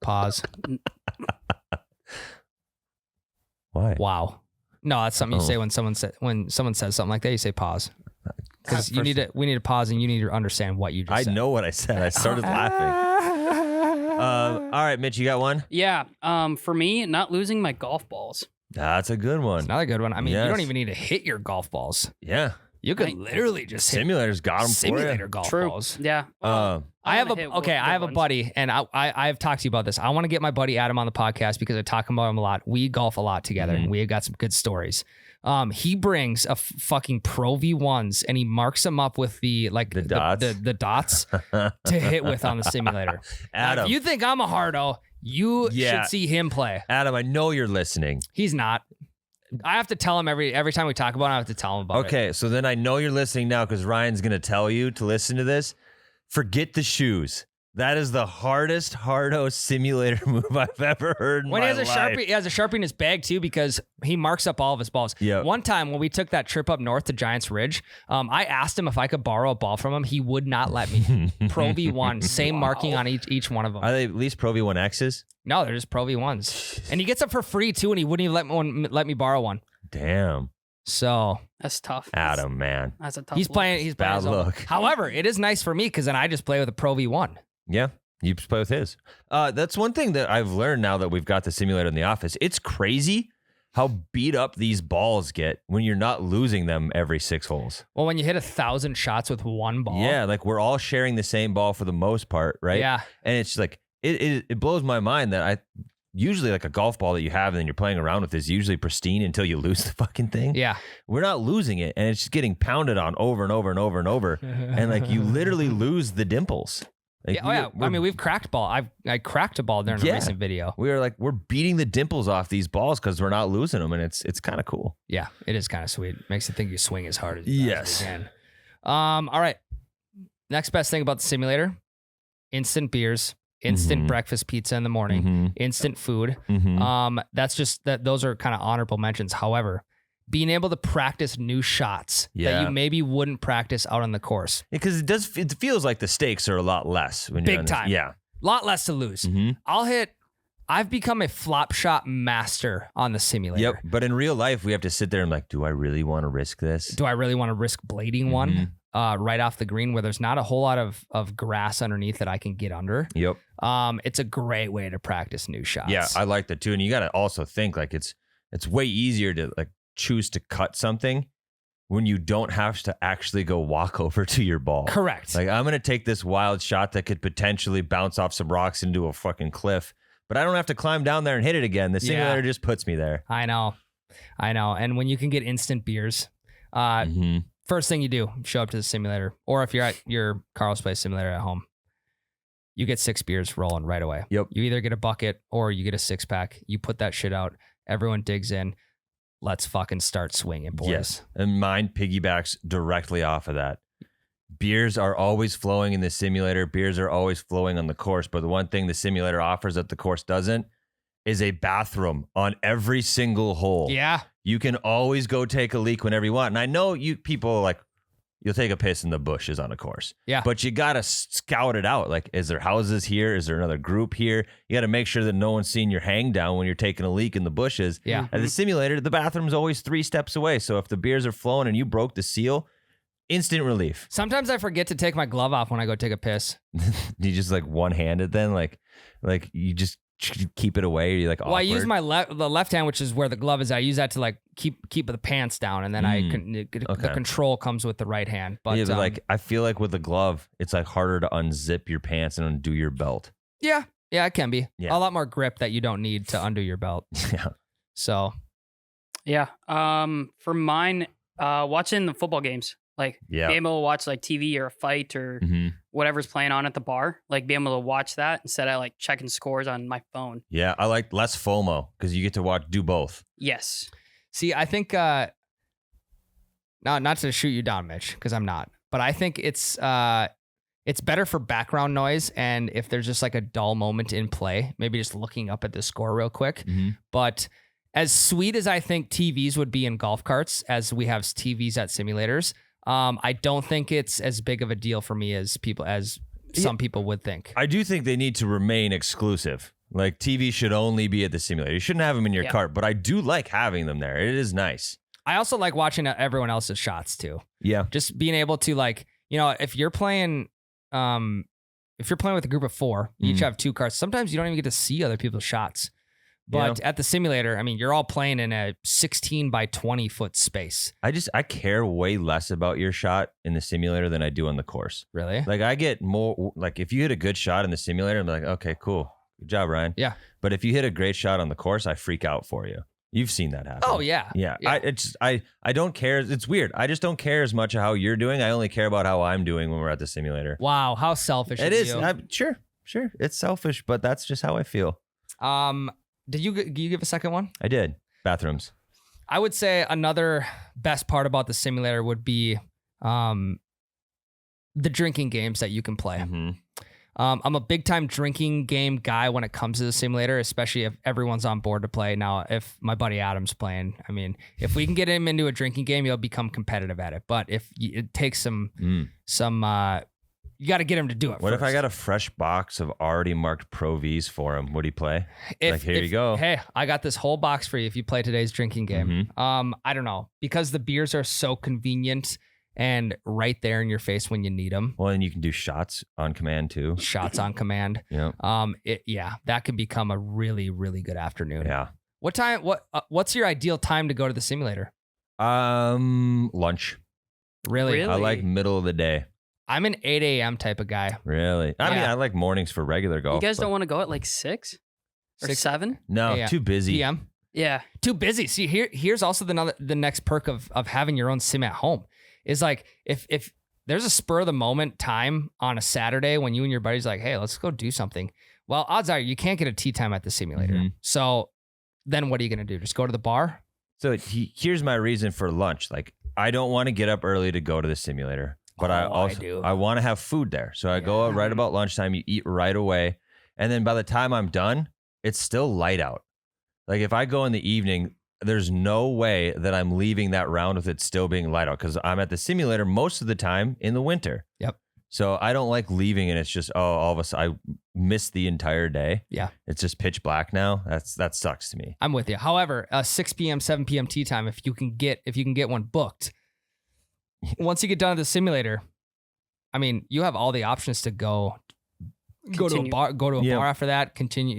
Pause. Why? Wow. No, that's something you say when someone says something like that. You say pause because we need to pause and you need to understand what you just said. I know what I said. I started laughing. All right, Mitch, you got one? Yeah. For me, not losing my golf balls. That's a good one. Another good one. I mean, you Yes. don't even need to hit your golf balls. Yeah. You could literally just hit Simulators got them simulator for you. golf True. balls. Yeah. I have wanna hit good I have a ones. buddy, and I have talked to you about this. I want to get my buddy Adam on the podcast because I talk about him a lot. We golf a lot together, and we have got some good stories. He brings a fucking Pro V1s, and he marks them up with the dots. the dots to hit with on the simulator. Now, Adam. if you think I'm a hardo, you should see him play. Adam, I know you're listening. He's not. I have to tell him every time we talk about it. I have to tell him about it. Okay, so then I know you're listening now because Ryan's going to tell you to listen to this. Forget the shoes. That is the hardest hardo simulator move I've ever heard in When my he has a life. Sharpie, he has a Sharpie in his bag too because he marks up all of his balls. Yep. One time when we took that trip up north to Giants Ridge, I asked him if I could borrow a ball from him. He would not let me. Pro V1, same marking on each one of them. Are they at least Pro V1Xs? No, they're just Pro V1s. And he gets them for free too, and he wouldn't even let me borrow one. Damn. So That's tough. Adam, man. That's a tough. he's look. playing. He's playing Bad his own. look. However, it is nice for me because then I just play with a Pro V1. Yeah. You just play with his. That's one thing that I've learned now that we've got the simulator in the office. It's crazy how beat up these balls get when you're not losing them every 6 holes. Well, when you hit 1,000 shots with one ball. Yeah, like we're all sharing the same ball for the most part, right? Yeah. And it's like it blows my mind that usually like a golf ball that you have and then you're playing around with is usually pristine until you lose the fucking thing. Yeah. We're not losing it, and it's just getting pounded on over and over and over and over. And like you literally lose the dimples. Like, yeah. I mean, we've cracked ball. I cracked a ball during a recent video. We're beating the dimples off these balls because we're not losing them, and it's kind of cool. Yeah, it is kind of sweet. Makes you think you swing as hard as you Yes. can. All right. Next best thing about the simulator: instant beers, instant breakfast pizza in the morning, instant food. That's just that. Those are kind of honorable mentions. However, being able to practice new shots that you maybe wouldn't practice out on the course. Because it feels like the stakes are a lot less when you're Big on this. time. Yeah. A lot less to lose. I've become a flop shot master on the simulator. Yep. But in real life, we have to sit there and like, do I really want to risk this? Do I really want to risk blading one right off the green where there's not a whole lot of grass underneath that I can get under? Yep. It's a great way to practice new shots. Yeah, I like that too. And you got to also think like it's way easier to like choose to cut something when you don't have to actually go walk over to your ball. Correct. Like I'm going to take this wild shot that could potentially bounce off some rocks into a fucking cliff, but I don't have to climb down there and hit it again. The simulator just puts me there. I know. And when you can get instant beers, first thing you do, show up to the simulator, or if you're at your Carl's Place simulator at home, you get 6 beers rolling right away. Yep. You either get a bucket or you get a 6-pack. You put that shit out. Everyone digs in. Let's fucking start swinging, boys. Yes. And mine piggybacks directly off of that. Beers are always flowing in the simulator. Beers are always flowing on the course. But the one thing the simulator offers that the course doesn't is a bathroom on every single hole. Yeah. You can always go take a leak whenever you want. And I know you people like, you'll take a piss in the bushes on a course. Yeah. But you got to scout it out. Like, is there houses here? Is there another group here? You got to make sure that no one's seeing your hang down when you're taking a leak in the bushes. Yeah. At the simulator, the bathroom's always 3 steps away. So if the beers are flowing and you broke the seal, instant relief. Sometimes I forget to take my glove off when I go take a piss. You just like one-handed then? Like you just keep it away? Or you like Well, I use awkward? the left hand, which is where the glove is. I use that to like keep the pants down, and then the control comes with the right hand. But, yeah, but like I feel like with the glove, it's like harder to unzip your pants and undo your belt. yeah, it can be Yeah. a lot more grip that you don't need to undo your belt. Yeah. So Yeah. For mine, watching the football games, like Yeah. being able to watch like TV or a fight or whatever's playing on at the bar, like being able to watch that instead of like checking scores on my phone. Yeah, I like less FOMO because you get to do both. Yes. see, I think not to shoot you down, Mitch, because I'm not, but I think it's better for background noise, and if there's just like a dull moment in play, maybe just looking up at the score real quick. But as sweet as I think TVs would be in golf carts, as we have TVs at simulators, I don't think it's as big of a deal for me as some people would think. I do think they need to remain exclusive. Like TV should only be at the simulator. You shouldn't have them in your cart, but I do like having them there. It is nice. I also like watching everyone else's shots too. Yeah. Just being able to like, if you're playing with a group of 4, you each have 2 carts. Sometimes you don't even get to see other people's shots. But at the simulator, I mean, you're all playing in a 16 by 20 foot space. I care way less about your shot in the simulator than I do on the course. Really? Like I get more, like if you hit a good shot in the simulator, I'm like, okay, cool. Good job, Ryan. Yeah. But if you hit a great shot on the course, I freak out for you. You've seen that happen. Oh yeah. Yeah. I don't care. It's weird. I just don't care as much how you're doing. I only care about how I'm doing when we're at the simulator. Wow, how selfish It of is. you. Sure. It's selfish, but that's just how I feel. Did you give a second one? I did. Bathrooms. I would say another best part about the simulator would be the drinking games that you can play. I'm a big time drinking game guy when it comes to the simulator, especially if everyone's on board to play. Now, if my buddy Adam's playing, I mean, if we can get him into a drinking game, he'll become competitive at it. But if it takes some you got to get him to do it. What first. if I got a fresh box of already marked Pro Vs for him? Would he play? Here you go. Hey, I got this whole box for you if you play today's drinking game. Mm-hmm. I don't know, because the beers are so convenient and right there in your face when you need them. Well, and you can do shots on command too. Shots on command. Yeah. That can become a really, really good afternoon. Yeah. What time? What's your ideal time to go to the simulator? Lunch. Really? I like middle of the day. I'm an 8 a.m. type of guy. Really? I mean, I like mornings for regular golf. You guys don't want to go at like 6? or 7. No, Yeah. too busy. PM. Yeah. Too busy. See, here's also the next perk of having your own sim at home is like if there's a spur of the moment time on a Saturday when you and your buddies like, hey, let's go do something. Well, odds are you can't get a tea time at the simulator. Mhm. So then what are you gonna do? Just go to the bar? So here's my reason for lunch. Like, I don't want to get up early to go to the simulator, but I Oh, I also do. I want to have food there. So I go out right about lunchtime. You eat right away, and then by the time I'm done, it's still light out. Like if I go in the evening, there's no way that I'm leaving that round with it still being light out because I'm at the simulator most of the time in the winter. Yep. So I don't like leaving and it's just all of a sudden I missed the entire day. Yeah. It's just pitch black now. That sucks to me. I'm with you. However, 6 p.m., 7 p.m. tea time, if you can get one booked, once you get done at the simulator, I mean, you have all the options to go to a Continue. bar, Yeah. bar after that, continue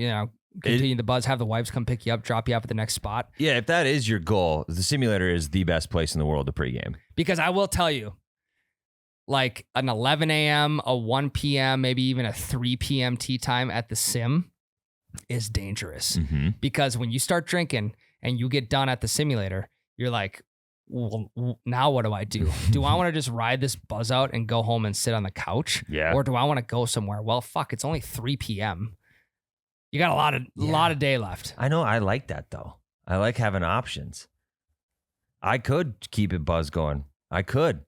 the buzz, have the wives come pick you up, drop you off at the next spot. Yeah, if that is your goal, the simulator is the best place in the world to pregame. Because I will tell you, like an 11 a.m., a 1 p.m., maybe even a 3 p.m. tea time at the sim is dangerous. Mm-hmm. Because when you start drinking and you get done at the simulator, you're like, well, now what do I do? Do I want to just ride this buzz out and go home and sit on the couch? Yeah. Or do I want to go somewhere? Well, fuck, it's only 3 p.m. You got a lot of day left. I know. I like that though. I like having options. I could keep it buzz going. I could.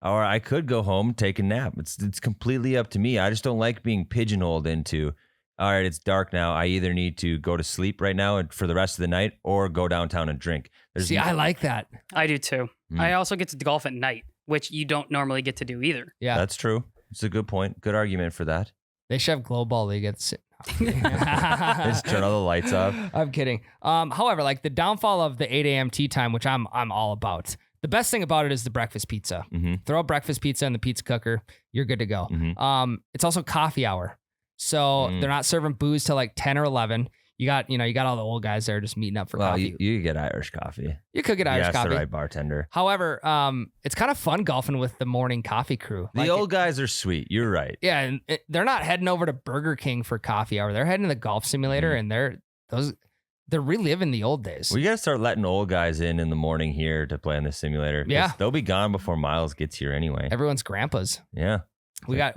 Or I could go home, take a nap. It's completely up to me. I just don't like being pigeonholed into, all right, it's dark now. I either need to go to sleep right now and for the rest of the night or go downtown and drink. See, I like that. I do too. Mm. I also get to golf at night, which you don't normally get to do either. Yeah. That's true. It's a good point. Good argument for that. They should have glow ball league at the sim. Just turn all the lights off. I'm kidding. However, like the downfall of the 8 a.m. tea time, which I'm all about. The best thing about it is the breakfast pizza. Mm-hmm. Throw a breakfast pizza in the pizza cooker, you're good to go. Mhm. It's also coffee hour, so they're not serving booze till like 10 or 11. You got all the old guys there just meeting up for Well, coffee. you get Irish coffee. You could get Irish Yes, coffee. the right bartender. However, it's kind of fun golfing with the morning coffee crew. The old guys are sweet. You're right. Yeah, and they're not heading over to Burger King for coffee hour. They're heading to the golf simulator, and they're reliving the old days. We got to start letting old guys in the morning here to play on the simulator. 'cause Yeah. they'll be gone before Miles gets here anyway. Everyone's grandpas. Yeah. We got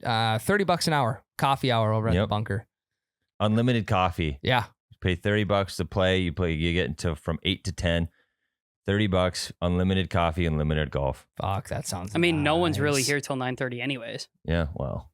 $30 an hour coffee hour over at the Yep. bunker. Unlimited coffee. Yeah. Pay $30 to play. You get into from 8 to 10. $30, unlimited coffee, unlimited golf. Fuck, that sounds I mean, no one's really nice. here till 9:30 anyways. Yeah, well,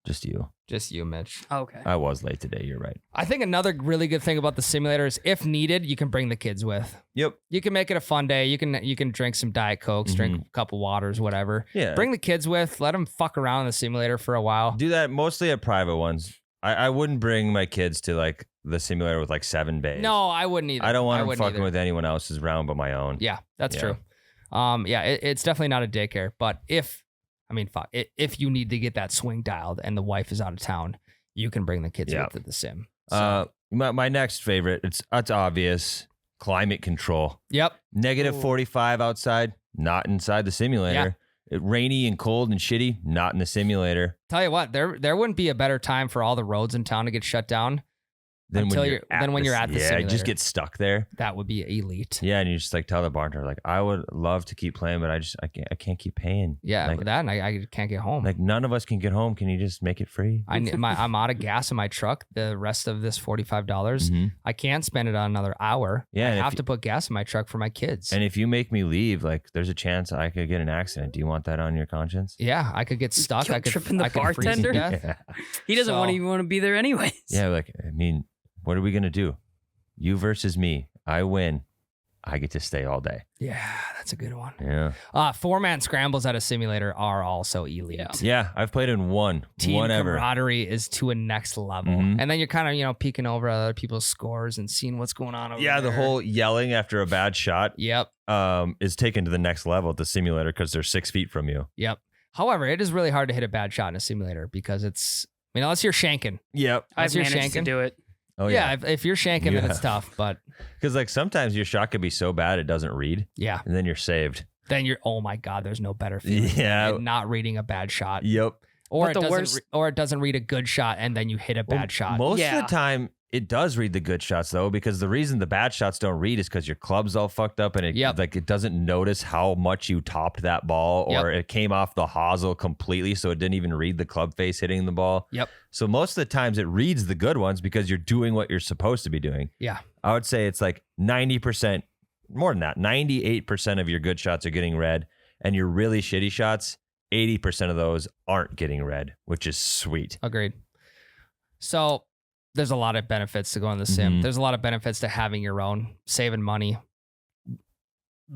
just you. Just you, Mitch. Okay. I was late today. You're right. I think another really good thing about the simulator is if needed, you can bring the kids with. Yep. You can make it a fun day. You can drink some Diet Cokes, drink a couple waters, whatever. Yeah. Bring the kids with. Let them fuck around in the simulator for a while. Do that mostly at private ones. I wouldn't bring my kids to like the simulator with like 7 bays. No, I wouldn't either. I don't want them wouldn't fucking either. with anyone else's round but my own. Yeah, that's Yeah. true. It's definitely not a daycare, but if you need to get that swing dialed and the wife is out of town, you can bring the kids Yeah. with to the sim. So, My next favorite, it's obvious, climate control. yep. Negative Ooh. 45 outside, not inside the simulator. Rainy and cold and shitty, not in the simulator. Tell you what, there wouldn't be a better time for all the roads in town to get shut down. Then Until when you're- you're then when you're at the yeah, you simulator. just get stuck there. That would be elite. Yeah, and you just like tell the bartender like, I would love to keep playing, but I can't keep paying. Yeah, like, with that, and I can't get home. like none of us can get home. Can you just make it free? I'm out of gas in my truck. The rest of this $45, Mhm. I can't spend it on another hour. Yeah, I and if have you- to put gas in my truck for my kids. And if you make me leave, like there's a chance I could get an accident. Do you want that on your conscience? yeah, I could get stuck. Guilt I could tripping the I could freeze to bartender? death. Yeah. He doesn't So- even want to be there anyways. Yeah, like I mean, what are we gonna do? You versus me. I win. I get to stay all day. Yeah, that's a good one. Yeah. 4-man scrambles at a simulator are also elite. Yeah. Yeah, I've played in one Team ever. camaraderie is to a next level. Mhm. And then you're kind of, peeking over other people's scores and seeing what's going on over Yeah, the there. whole yelling after a bad shot Yep. is taken to the next level at the simulator because they're 6 feet from you. Yep. However, it is really hard to hit a bad shot in a simulator because unless you're shanking. Yep. I've you're managed to shanking. do it. Oh yeah, if you're shanking, then it's Yeah. tough. But Because like sometimes your shot could be so bad it doesn't read, yeah, and then you're saved. then you're, oh my God, there's no better feeling Yeah. than not reading a bad shot. Yep. Or But it the doesn't worst- or it doesn't read a good shot and then you hit a bad shot. Most of Yeah. the time, it does read the good shots though, because the reason the bad shots don't read is because your club's all fucked up and it Yep. like it doesn't notice how much you topped that ball, or it came off the hosel completely, so it didn't even read the club face hitting the ball. Yep. So most of the times it reads the good ones because you're doing what you're supposed to be doing. Yeah. I would say it's like 90%, more than that, 98% of your good shots are getting read, and your really shitty shots, 80% of those aren't getting read, which is sweet. Agreed. So there's a lot of benefits to going to the sim. Mhm. There's a lot of benefits to having your own, saving money,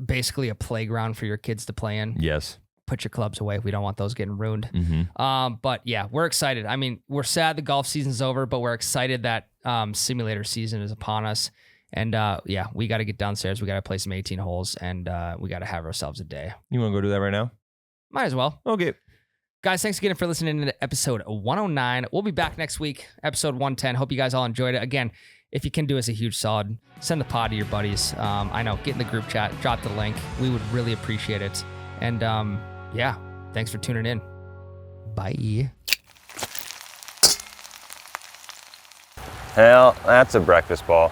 basically a playground for your kids to play in. Yes. Put your clubs away. We don't want those getting ruined. Mm-hmm. But yeah, we're excited. I mean, we're sad the golf season's over, but we're excited that simulator season is upon us. And yeah, we got to get downstairs. We got to play some 18 holes, and we got to have ourselves a day. You want to go do that right now? Might as well. Okay. Guys, thanks again for listening to episode 109. We'll be back next week, episode 110. Hope you guys all enjoyed it. Again, if you can do us a huge solid, send the pod to your buddies. I know, get in the group chat, drop the link. We would really appreciate it. And yeah, thanks for tuning in. Bye. Hell, that's a breakfast ball.